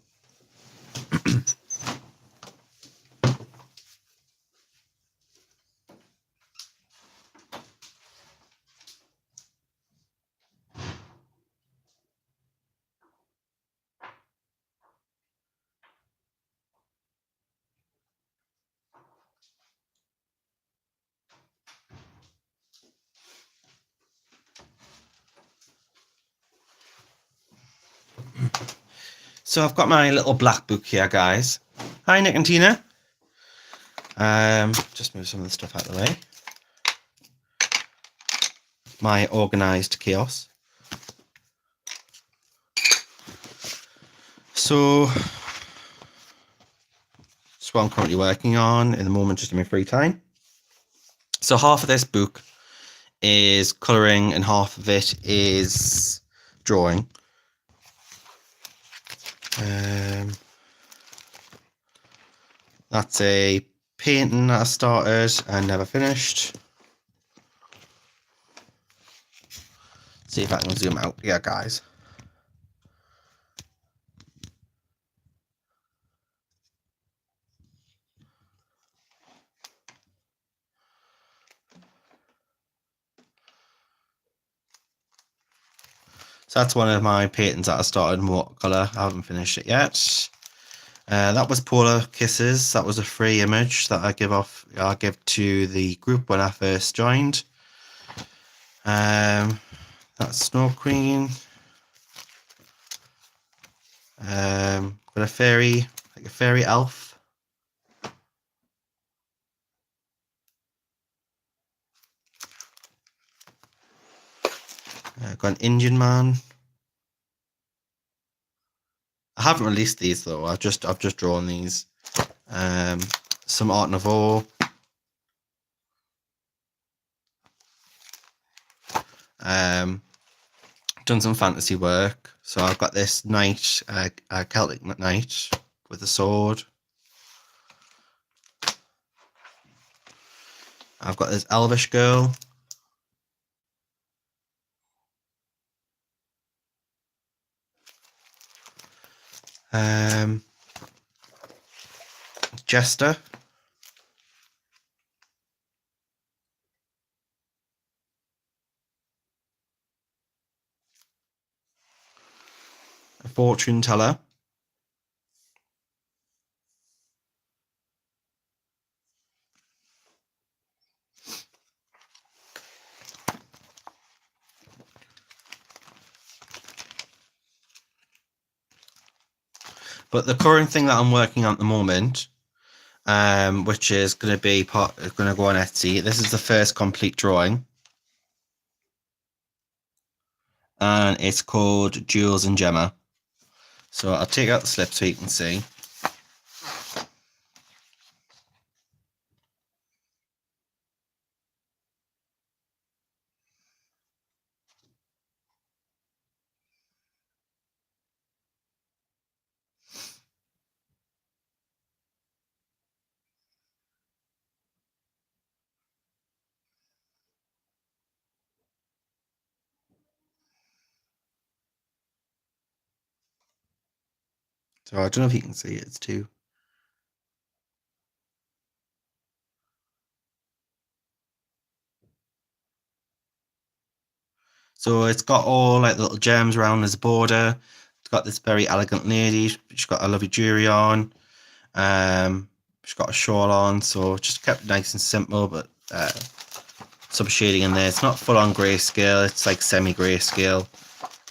So I've got my little black book here, guys. Hi, Nick and Tina. Just move some of the stuff out of the way. My organised chaos. So that's what I'm currently working on in the moment, just in my free time. So half of this book is colouring and half of it is drawing. That's a painting that I started and never finished. See if I can zoom out. Yeah, guys. So that's one of my paintings that I started in watercolour. I haven't finished it yet. That was Polar Kisses. That was a free image that I give to the group when I first joined. That's Snow Queen. Got a fairy, like a fairy elf. Got an Indian man. I haven't released these though. I've just drawn these. Some Art Nouveau. Done some fantasy work. So I've got this knight, a Celtic knight with a sword. I've got this elvish girl. Jester. a fortune teller. But the current thing that I'm working on at the moment, which is going to go on Etsy. This is the first complete drawing, and it's called Jules and Gemma. So I'll take out the slip so you can see. So I don't know if you can see it. It's too. So it's got all like little gems around as a border. It's got this very elegant lady. She's got a lovely jewelry on. She's got a shawl on. So just kept it nice and simple, but some shading in there. It's not full on grayscale. It's like semi grayscale.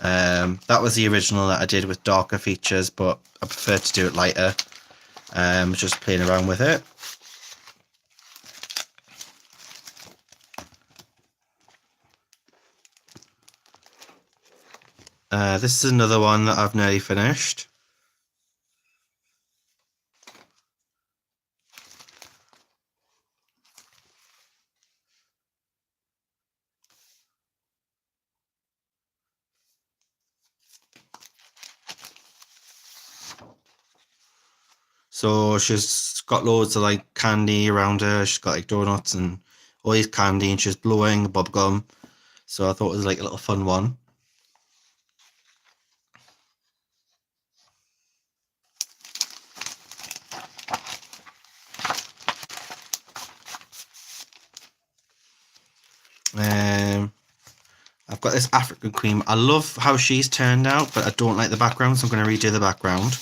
That was the original that I did with darker features, but I prefer to do it lighter. Just playing around with it. This is another one that I've nearly finished. So she's got loads of like candy around her. She's got like donuts and all these candy, and she's blowing bubble gum. So I thought it was like a little fun one. I've got this African queen. I love how she's turned out, but I don't like the background, so I'm going to redo the background.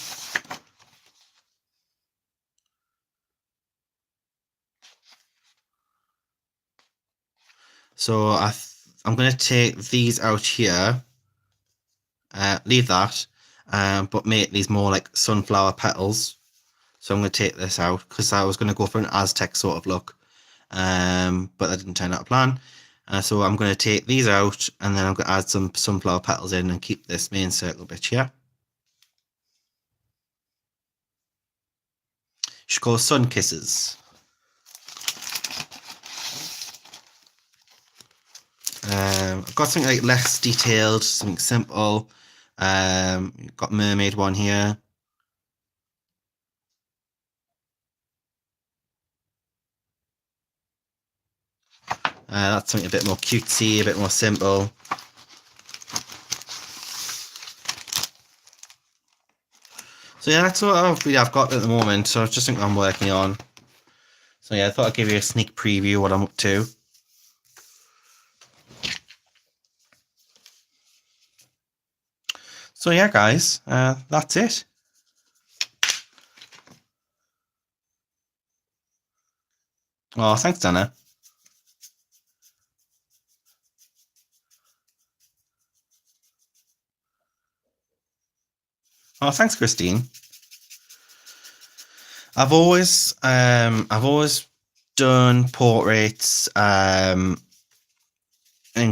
So I'm going to take these out here, leave that, but make these more like sunflower petals. So I'm going to take this out because I was going to go for an Aztec sort of look, but that didn't turn out to plan. So I'm going to take these out, and then I'm going to add some sunflower petals in and keep this main circle bit here. She calls Sun Kisses. I've got something like less detailed, something simple. Got mermaid one here. That's something a bit more cutesy, a bit more simple. So yeah, that's what I've got at the moment. So it's just something I'm working on. So yeah, I thought I'd give you a sneak preview of what I'm up to. So yeah, guys, that's it. Oh, thanks, Dana. Oh, thanks, Christine. I've always done portraits. And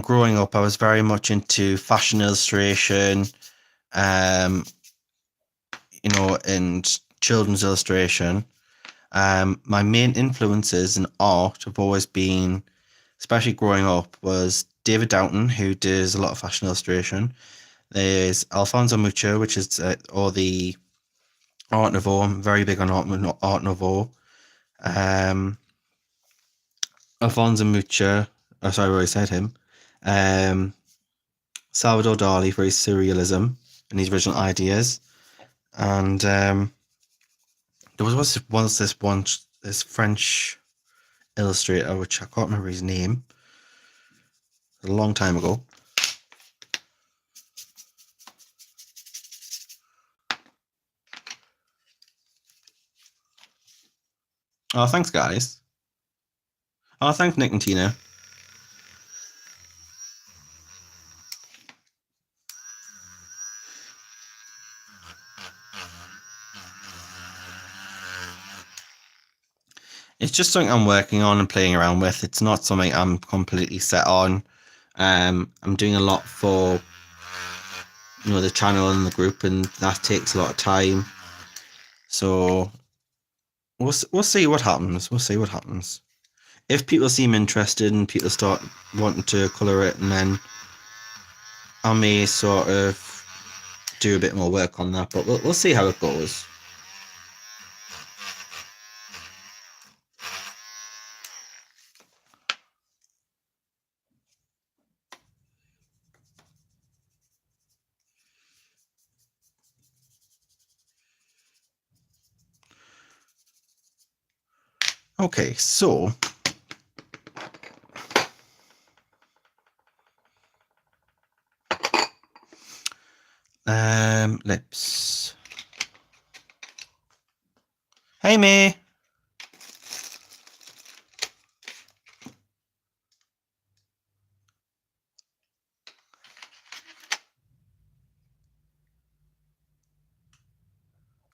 growing up, I was very much into fashion illustration, and children's illustration. My main influences in art have always been, especially growing up, was David Downton, who does a lot of fashion illustration. There's Alfonso Mucha, which is or the Art Nouveau. I'm very big on Art Nouveau. Alfonso Mucha, oh, sorry, I already said him. Salvador Dali for his surrealism and his original ideas. And there was this French illustrator, which I can't remember his name, a long time ago. Oh, thanks, guys. Oh, thanks, Nick and Tina. It's just something I'm working on and playing around with. It's not something I'm completely set on. I'm doing a lot for the channel and the group, and that takes a lot of time. So we'll see what happens. We'll see what happens. If people seem interested and people start wanting to colour it, and then I may sort of do a bit more work on that. But we'll see how it goes. Okay, so lips. Hey, me.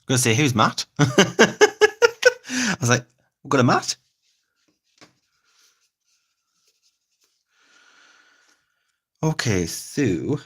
Gonna say, who's Matt? I was like, we've got a Matt. Okay, so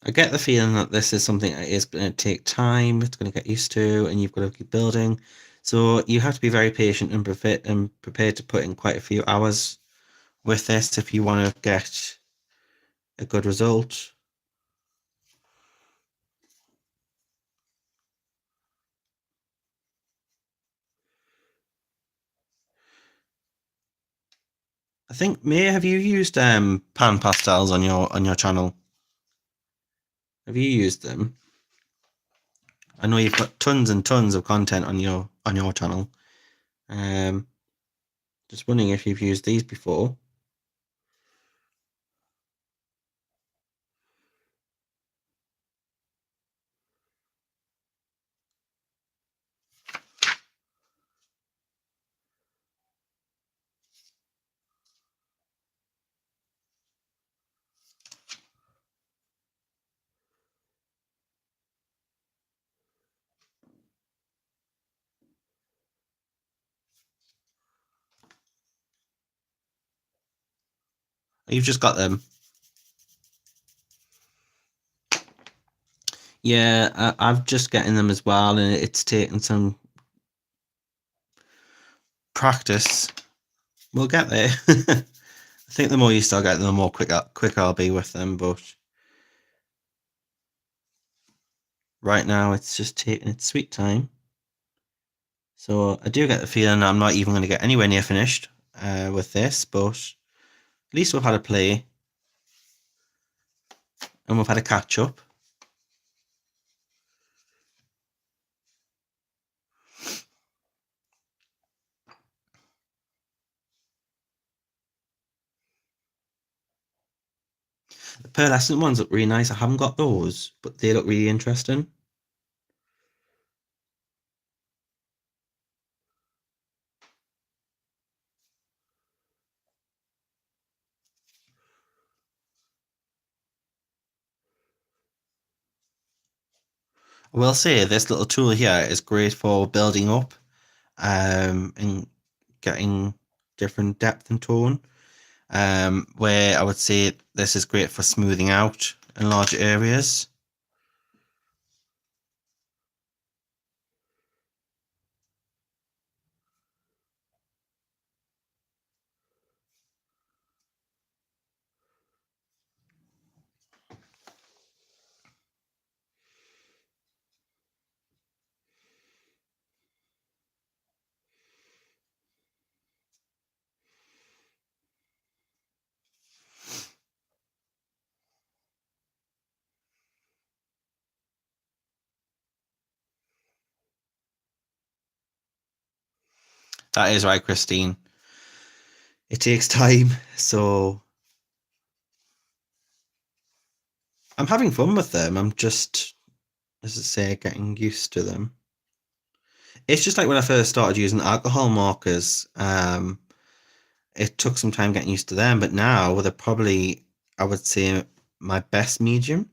I get the feeling that this is something that is going to take time. It's going to get used to, and you've got to keep building. So you have to be very patient and prepared to put in quite a few hours with this if you want to get a good result. I think, May, have you used pan pastels on your channel? Have you used them? I know you've got tons and tons of content on your channel. Um, just wondering if you've used these before. You've just got them. Yeah, I've just getting them as well, and it's taken some practice. We'll get there. I think the more you start getting them, the more quicker I'll be with them. But right now, it's just taking its sweet time. So I do get the feeling I'm not even going to get anywhere near finished with this, but at least we've had a play and we've had a catch up. The pearlescent ones look really nice. I haven't got those, but they look really interesting. I will say this little tool here is great for building up and getting different depth and tone. Where I would say this is great for smoothing out in larger areas. That is right, Christine. It takes time, so I'm having fun with them. I'm just, as I say, getting used to them. It's just like when I first started using alcohol markers. It took some time getting used to them, but now they're probably, I would say, my best medium.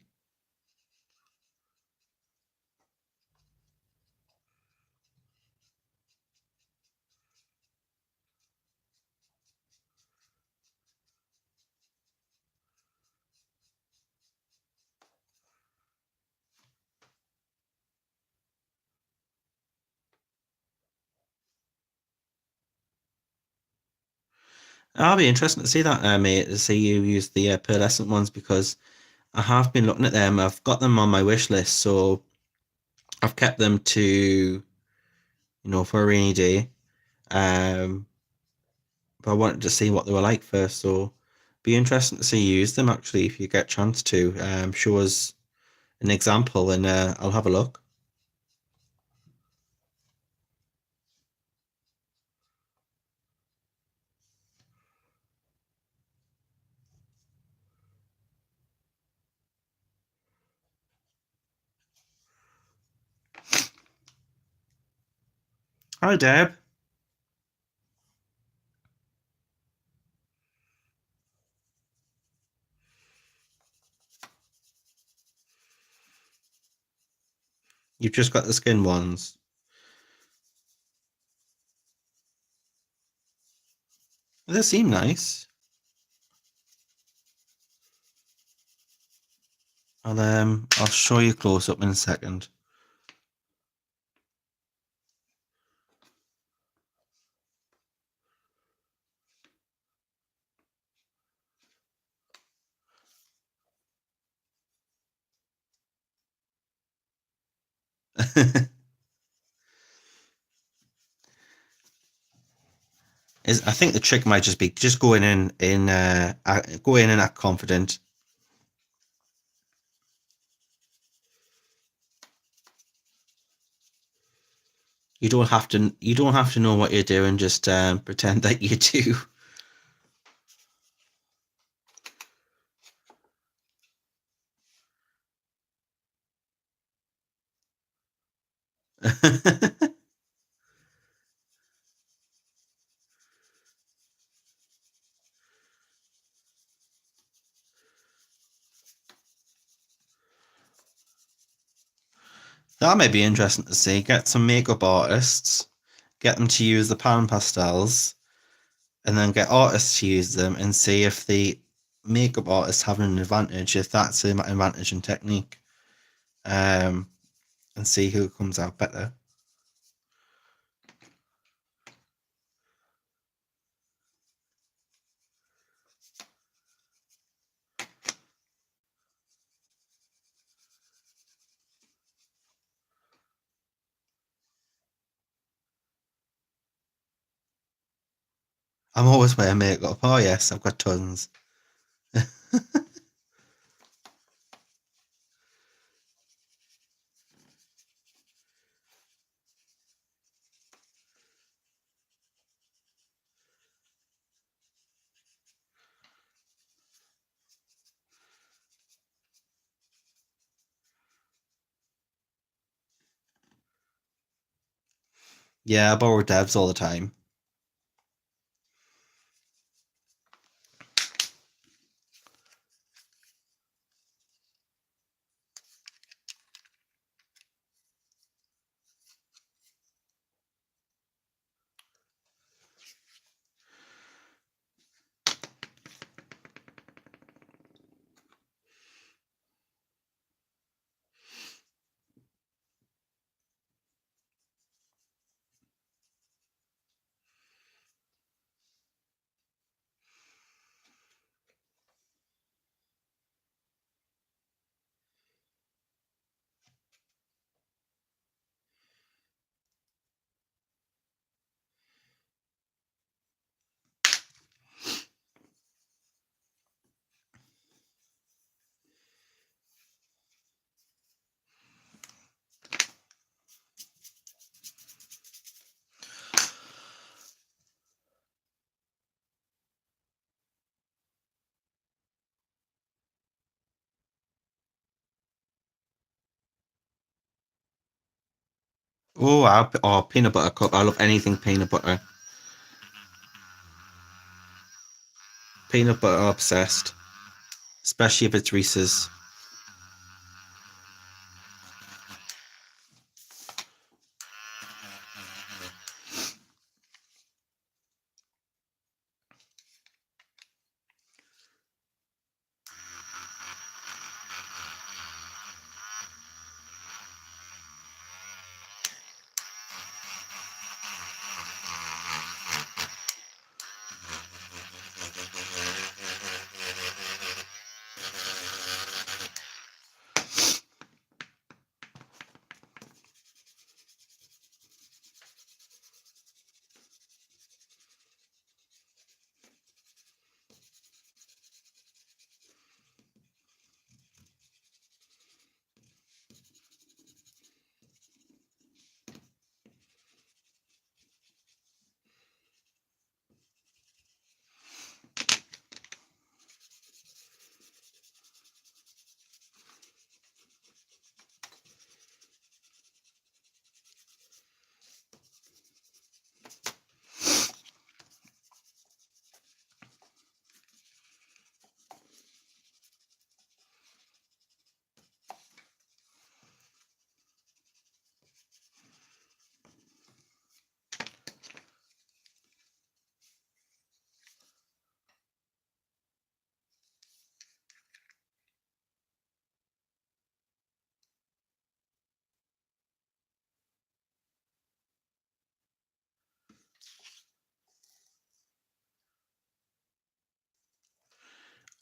I'll be interested to see that, mate, to see you use the pearlescent ones because I have been looking at them. I've got them on my wish list, so I've kept them to, for a rainy day. Um, but I wanted to see what they were like first, so be interesting to see you use them actually if you get a chance to. Show us an example and I'll have a look. Hi, Deb. You've just got the skin ones. They seem nice. I'll show you close up in a second. I think the trick might just be just go in and act confident. You don't have to know what you're doing. Just pretend that you do. That may be interesting to see. Get some makeup artists, get them to use the pan pastels, and then get artists to use them and see if the makeup artists have an advantage, if that's an advantage in technique, um, and see who comes out better. I'm always wearing makeup. Oh yes, I've got tons. Yeah, I borrow Devs all the time. Oh, peanut butter cup. I love anything peanut butter. Peanut butter obsessed, especially if it's Reese's.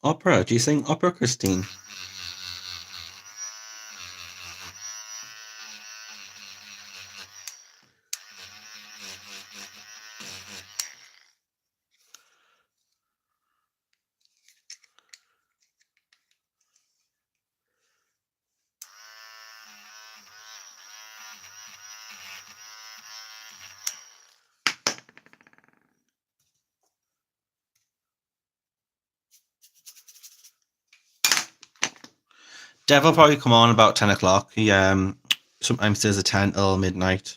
Opera. Do you sing opera, Christine? Dev will probably come on about 10 o'clock. He sometimes does a 10 till midnight.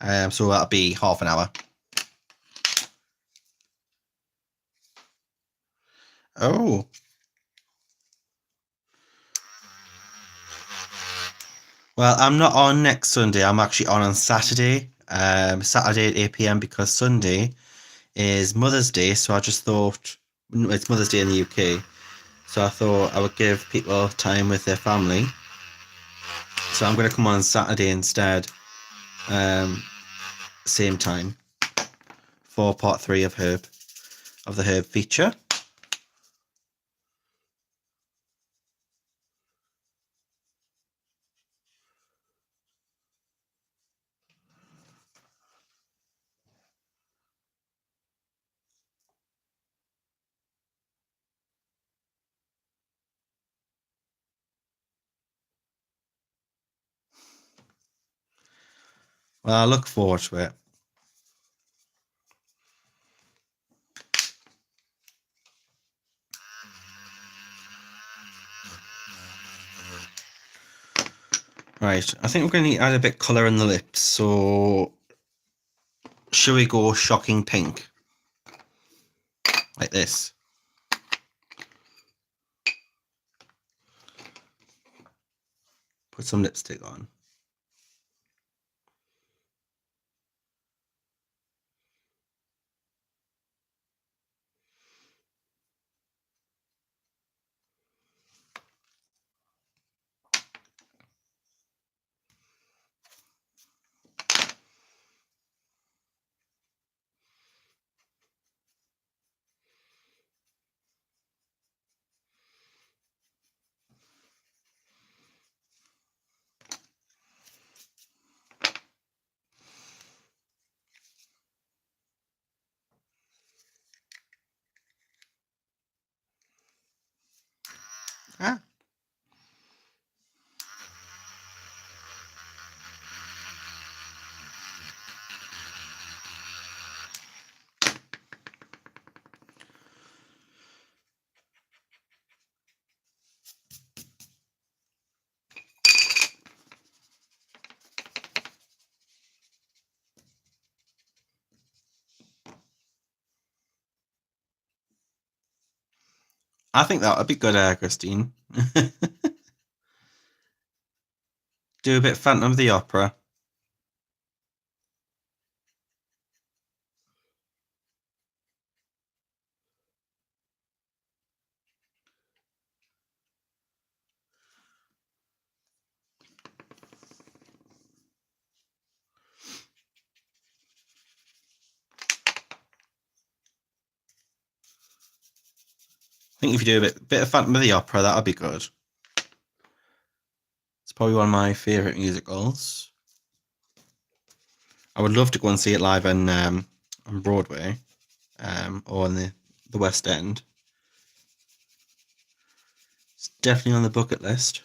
So that'll be half an hour. Oh. Well, I'm not on next Sunday. I'm actually on Saturday. Saturday at 8 p.m. because Sunday is Mother's Day. So I just thought it's Mother's Day in the UK. So I thought I would give people time with their family. So I'm going to come on Saturday instead. Same time for part 3 of the herb feature. Well, I look forward to it. Right, I think we're going to add a bit colour in the lips. So, should we go shocking pink? Like this. Put some lipstick on. Ah. I think that would be good, Christine. Do a bit Phantom of the Opera. I think if you do a bit of Phantom of the Opera, that would be good. It's probably one of my favourite musicals. I would love to go and see it live on Broadway or in the West End. It's definitely on the bucket list.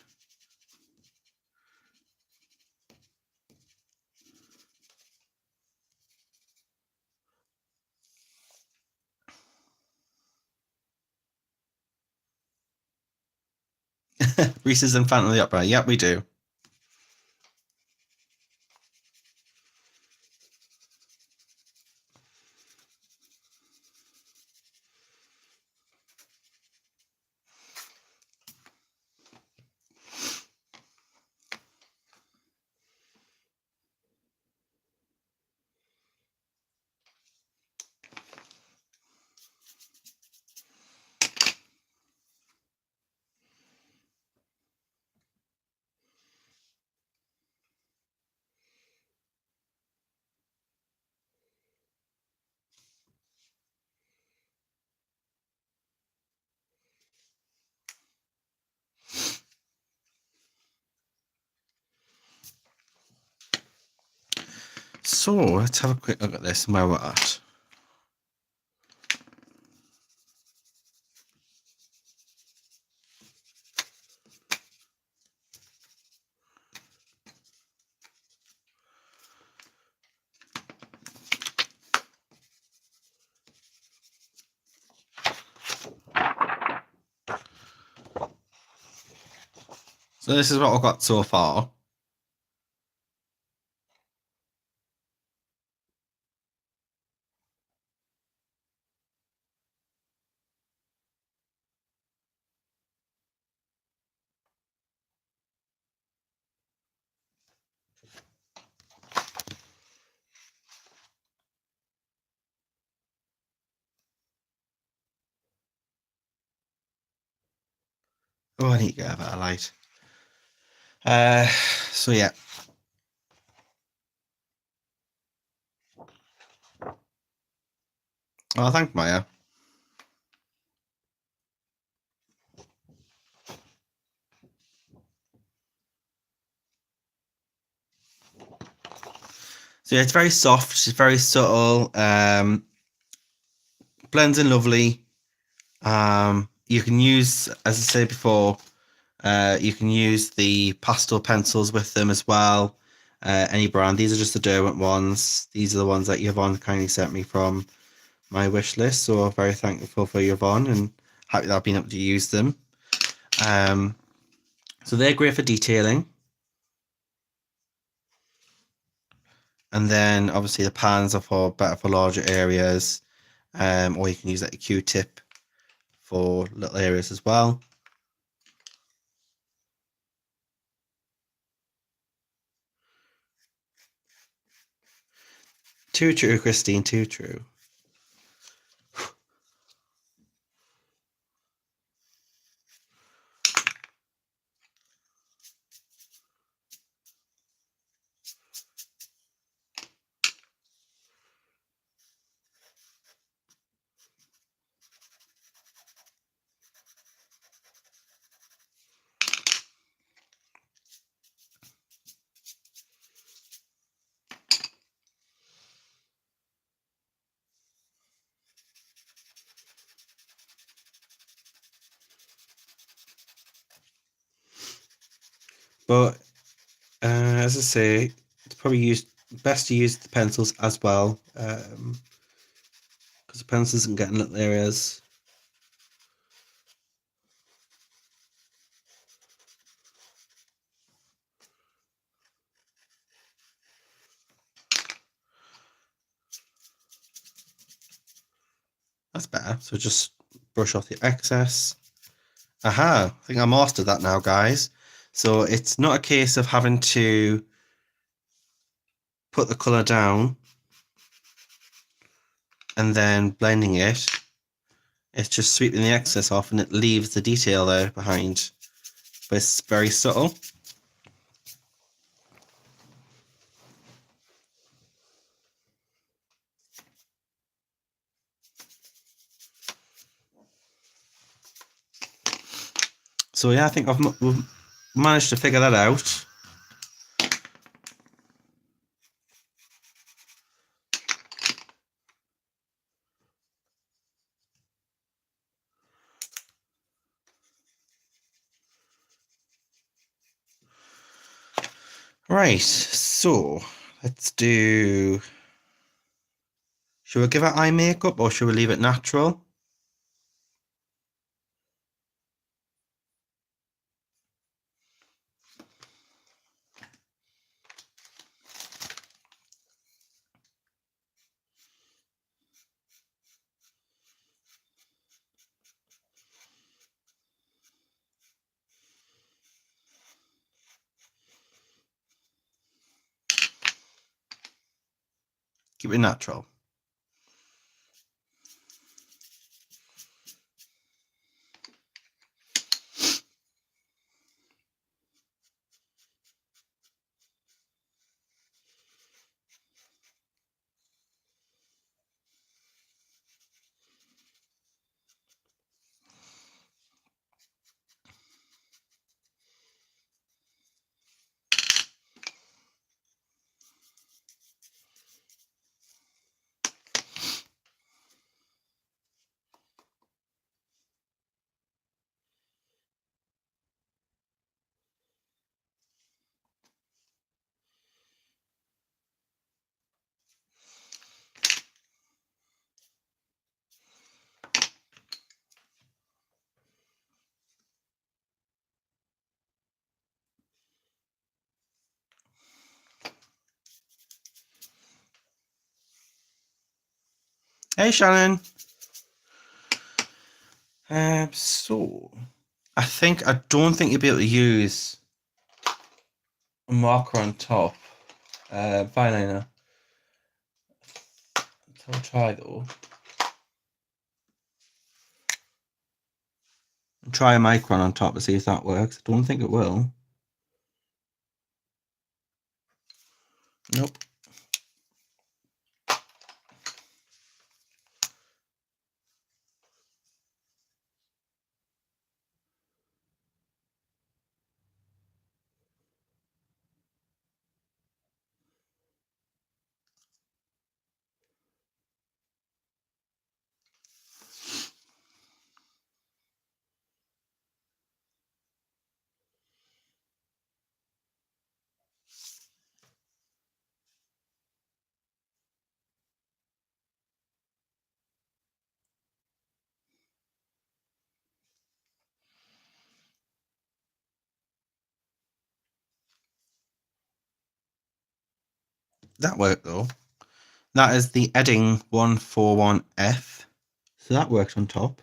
Reese's and Phantom of the Opera. Yep, we do. So let's have a quick look at this and where we're at. So this is what I've got so far. Oh, I need to get a better light. So yeah. Oh, thanks, Maya. So yeah, it's very soft. It's very subtle. Blends in lovely. You can use, as I said before, you can use the pastel pencils with them as well. Any brand. These are just the Derwent ones. These are the ones that Yvonne kindly sent me from my wish list. So I'm very thankful for Yvonne and happy that I've been able to use them. So they're great for detailing. And then obviously the pans are for better for larger areas. Or you can use like a Q-tip for little areas as well. Too true, Christine, too true. But as I say, it's probably best to use the pencils as well, because the pencils can get in little areas. That's better. So just brush off the excess. Aha, I think I mastered that now, guys. So it's not a case of having to put the colour down and then blending it. It's just sweeping the excess off and it leaves the detail there behind. But it's very subtle. So yeah, I think we've managed to figure that out. Right, so let's do... Should we give it eye makeup or should we leave it natural? Keep it natural. Hey Shannon. So I don't think you'll be able to use a marker on top. Eyeliner. I'll try though. Try a micron on top to see if that works. I don't think it will. Nope. That worked though. That is the Edding 141F. So that works on top.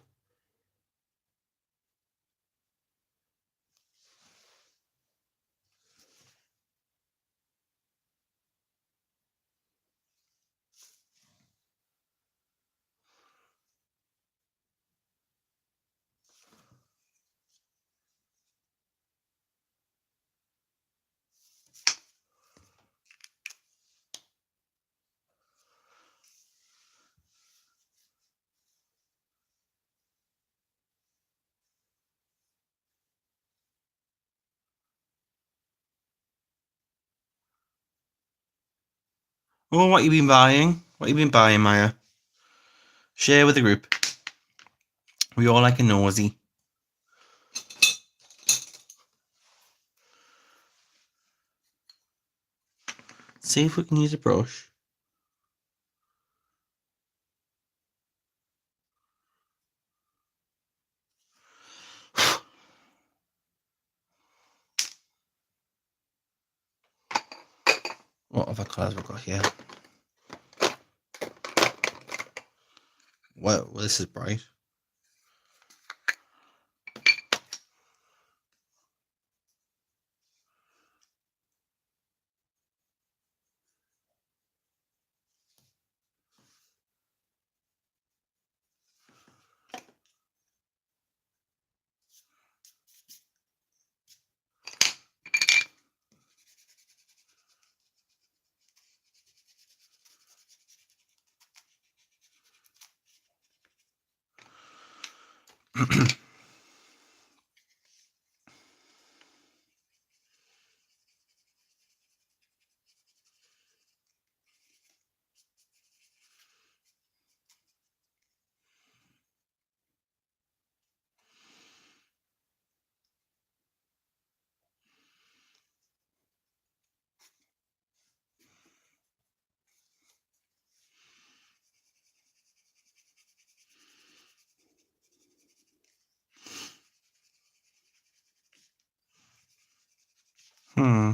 Oh, what you been buying? What you been buying, Maya? Share with the group. We all like a nosy. See if we can use a brush. What other colours we've got here? Well, this is bright. Hmm.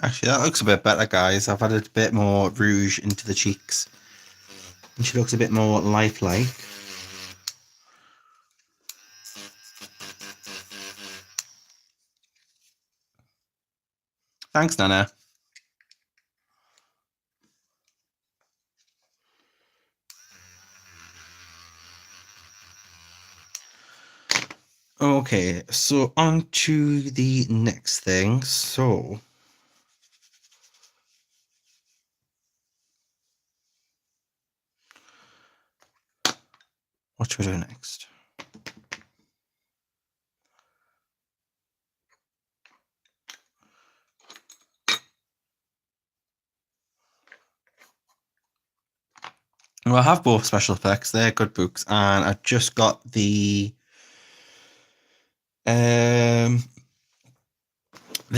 Actually, that looks a bit better, guys. I've added a bit more rouge into the cheeks. And she looks a bit more lifelike. Thanks, Nana. Okay, so on to the next thing. So, what should we do next? Well, I have both special effects. They're good books, and I just got the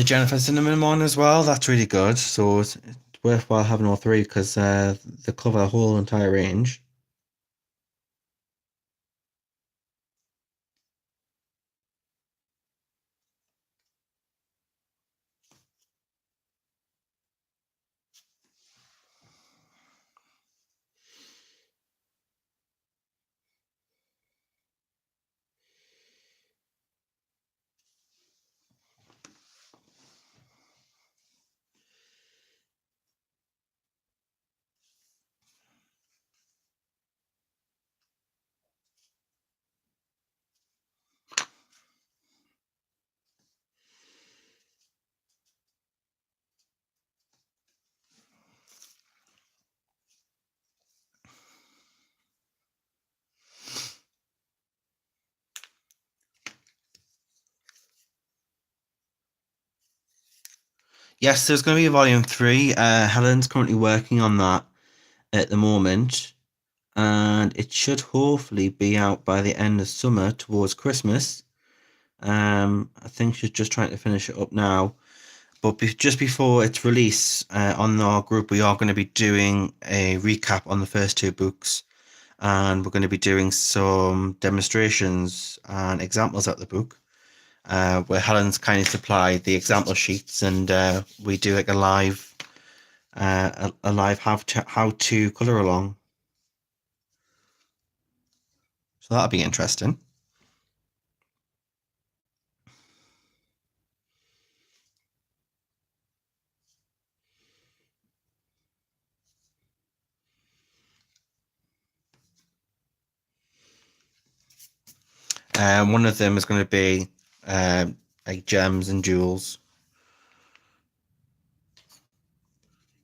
Jennifer Cinnamon one as well. That's really good. So it's worthwhile having all three because they cover the whole entire range. Yes, there's going to be a volume three. Helen's currently working on that at the moment, and it should hopefully be out by the end of summer towards Christmas. I think she's just trying to finish it up now. But just before its release on our group, we are going to be doing a recap on the first two books, and we're going to be doing some demonstrations and examples of the book, where Helen's kindly supplied the example sheets, and we do like a live a live how to color along. So that'll be interesting. One of them is going to be like gems and jewels,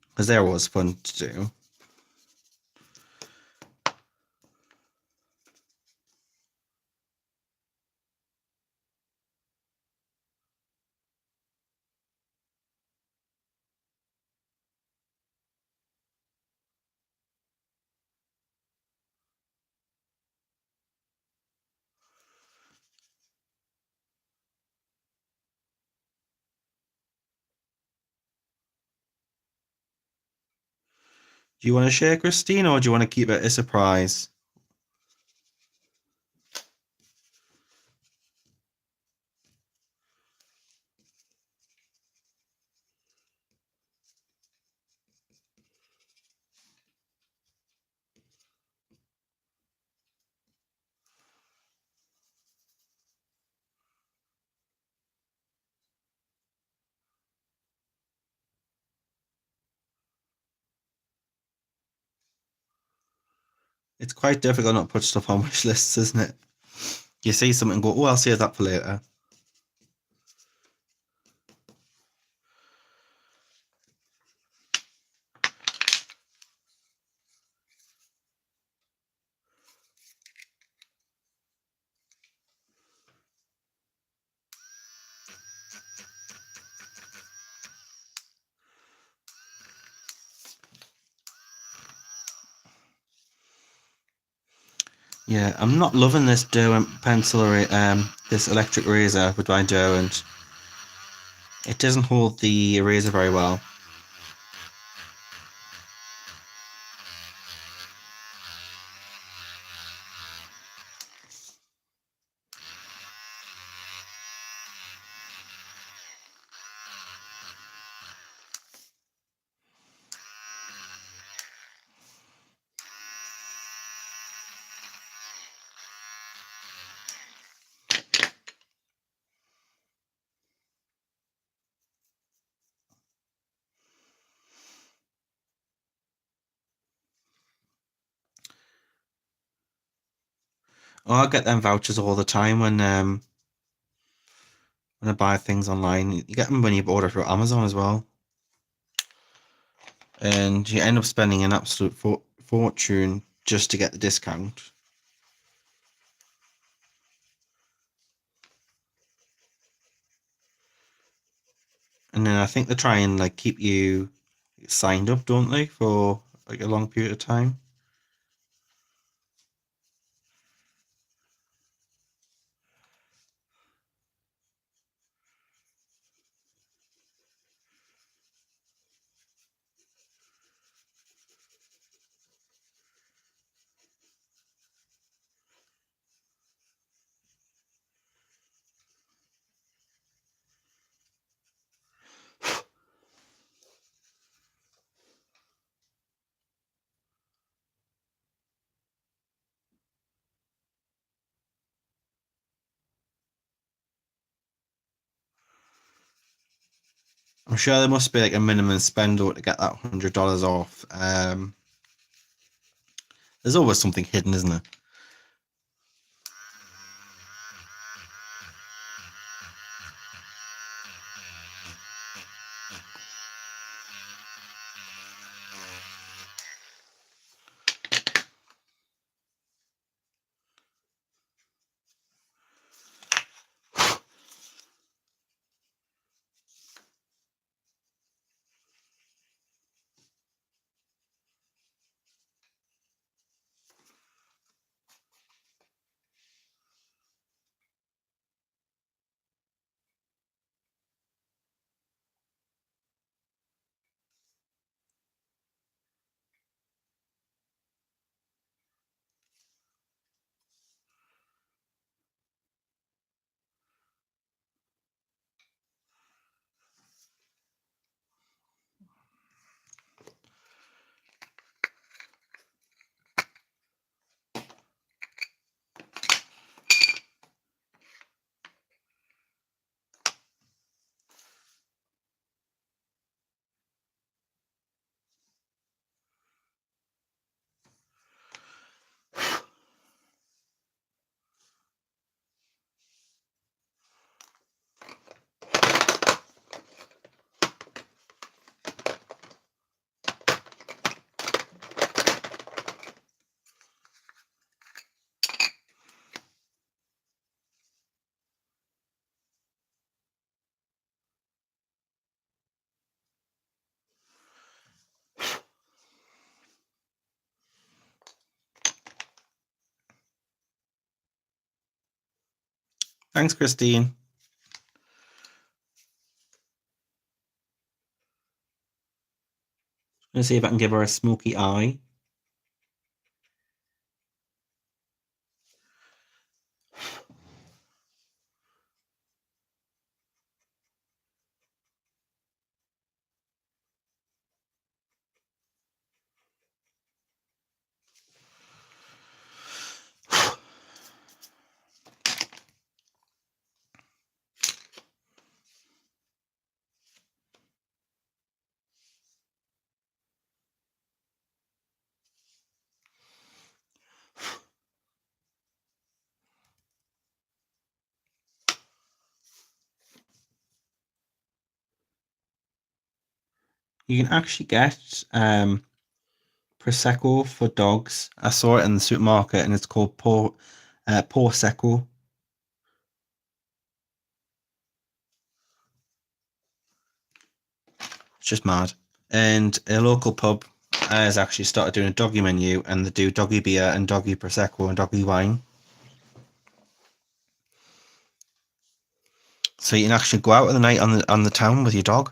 because they're always fun to do. Do you want to share, Christine, or do you want to keep it a surprise? It's quite difficult not to put stuff on wish lists, isn't it? You see something and go, oh, I'll save that for later. Yeah, I'm not loving this dough and pencil this electric razor with my dough, and it doesn't hold the eraser very well. Oh, I get them vouchers all the time when I buy things online. You get them when you order through Amazon as well, and you end up spending an absolute fortune just to get the discount. And then I think they try and like keep you signed up, don't they, for like a long period of time. I'm sure there must be like a minimum spend to get that $100 off. There's always something hidden, isn't there? Thanks, Christine. Let's see if I can give her a smoky eye. You can actually get Prosecco for dogs. I saw it in the supermarket and it's called Prosecco. It's just mad. And a local pub has actually started doing a doggy menu, and they do doggy beer and doggy Prosecco and doggy wine. So you can actually go out at the night on the town with your dog.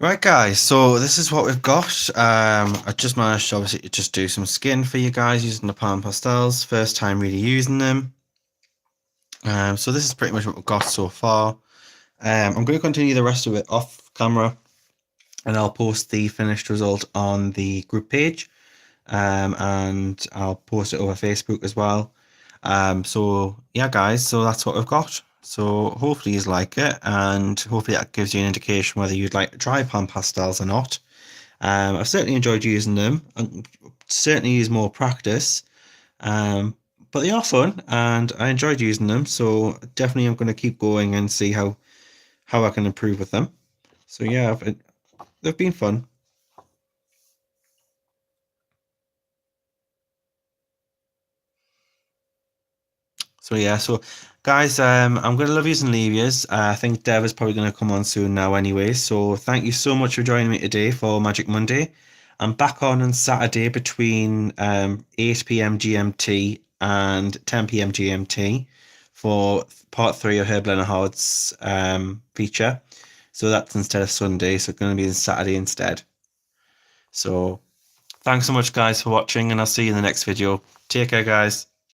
Right, guys, so this is what we've got. I just managed to obviously just do some skin for you guys using the pan pastels. First time really using them. So this is pretty much what we've got so far. I'm going to continue the rest of it off camera, and I'll post the finished result on the group page, and I'll post it over Facebook as well. So yeah, guys, so that's what we've got. So hopefully you like it, and hopefully that gives you an indication whether you'd like to try pan pastels or not. I've certainly enjoyed using them, and certainly use more practice. Um, but they are fun, and I enjoyed using them. So definitely, I'm going to keep going and see how I can improve with them. So yeah, they've been fun. So yeah, so guys, I'm gonna love yous and leave yous. I think Dev is probably gonna come on soon now anyway. So thank you so much for joining me today for Magic Monday. I'm back on Saturday between 8 p.m. GMT and 10 p.m. GMT for part three of Herb Leonard's feature. So that's instead of Sunday, so it's gonna be Saturday instead. So thanks so much guys for watching, and I'll see you in the next video. Take care guys.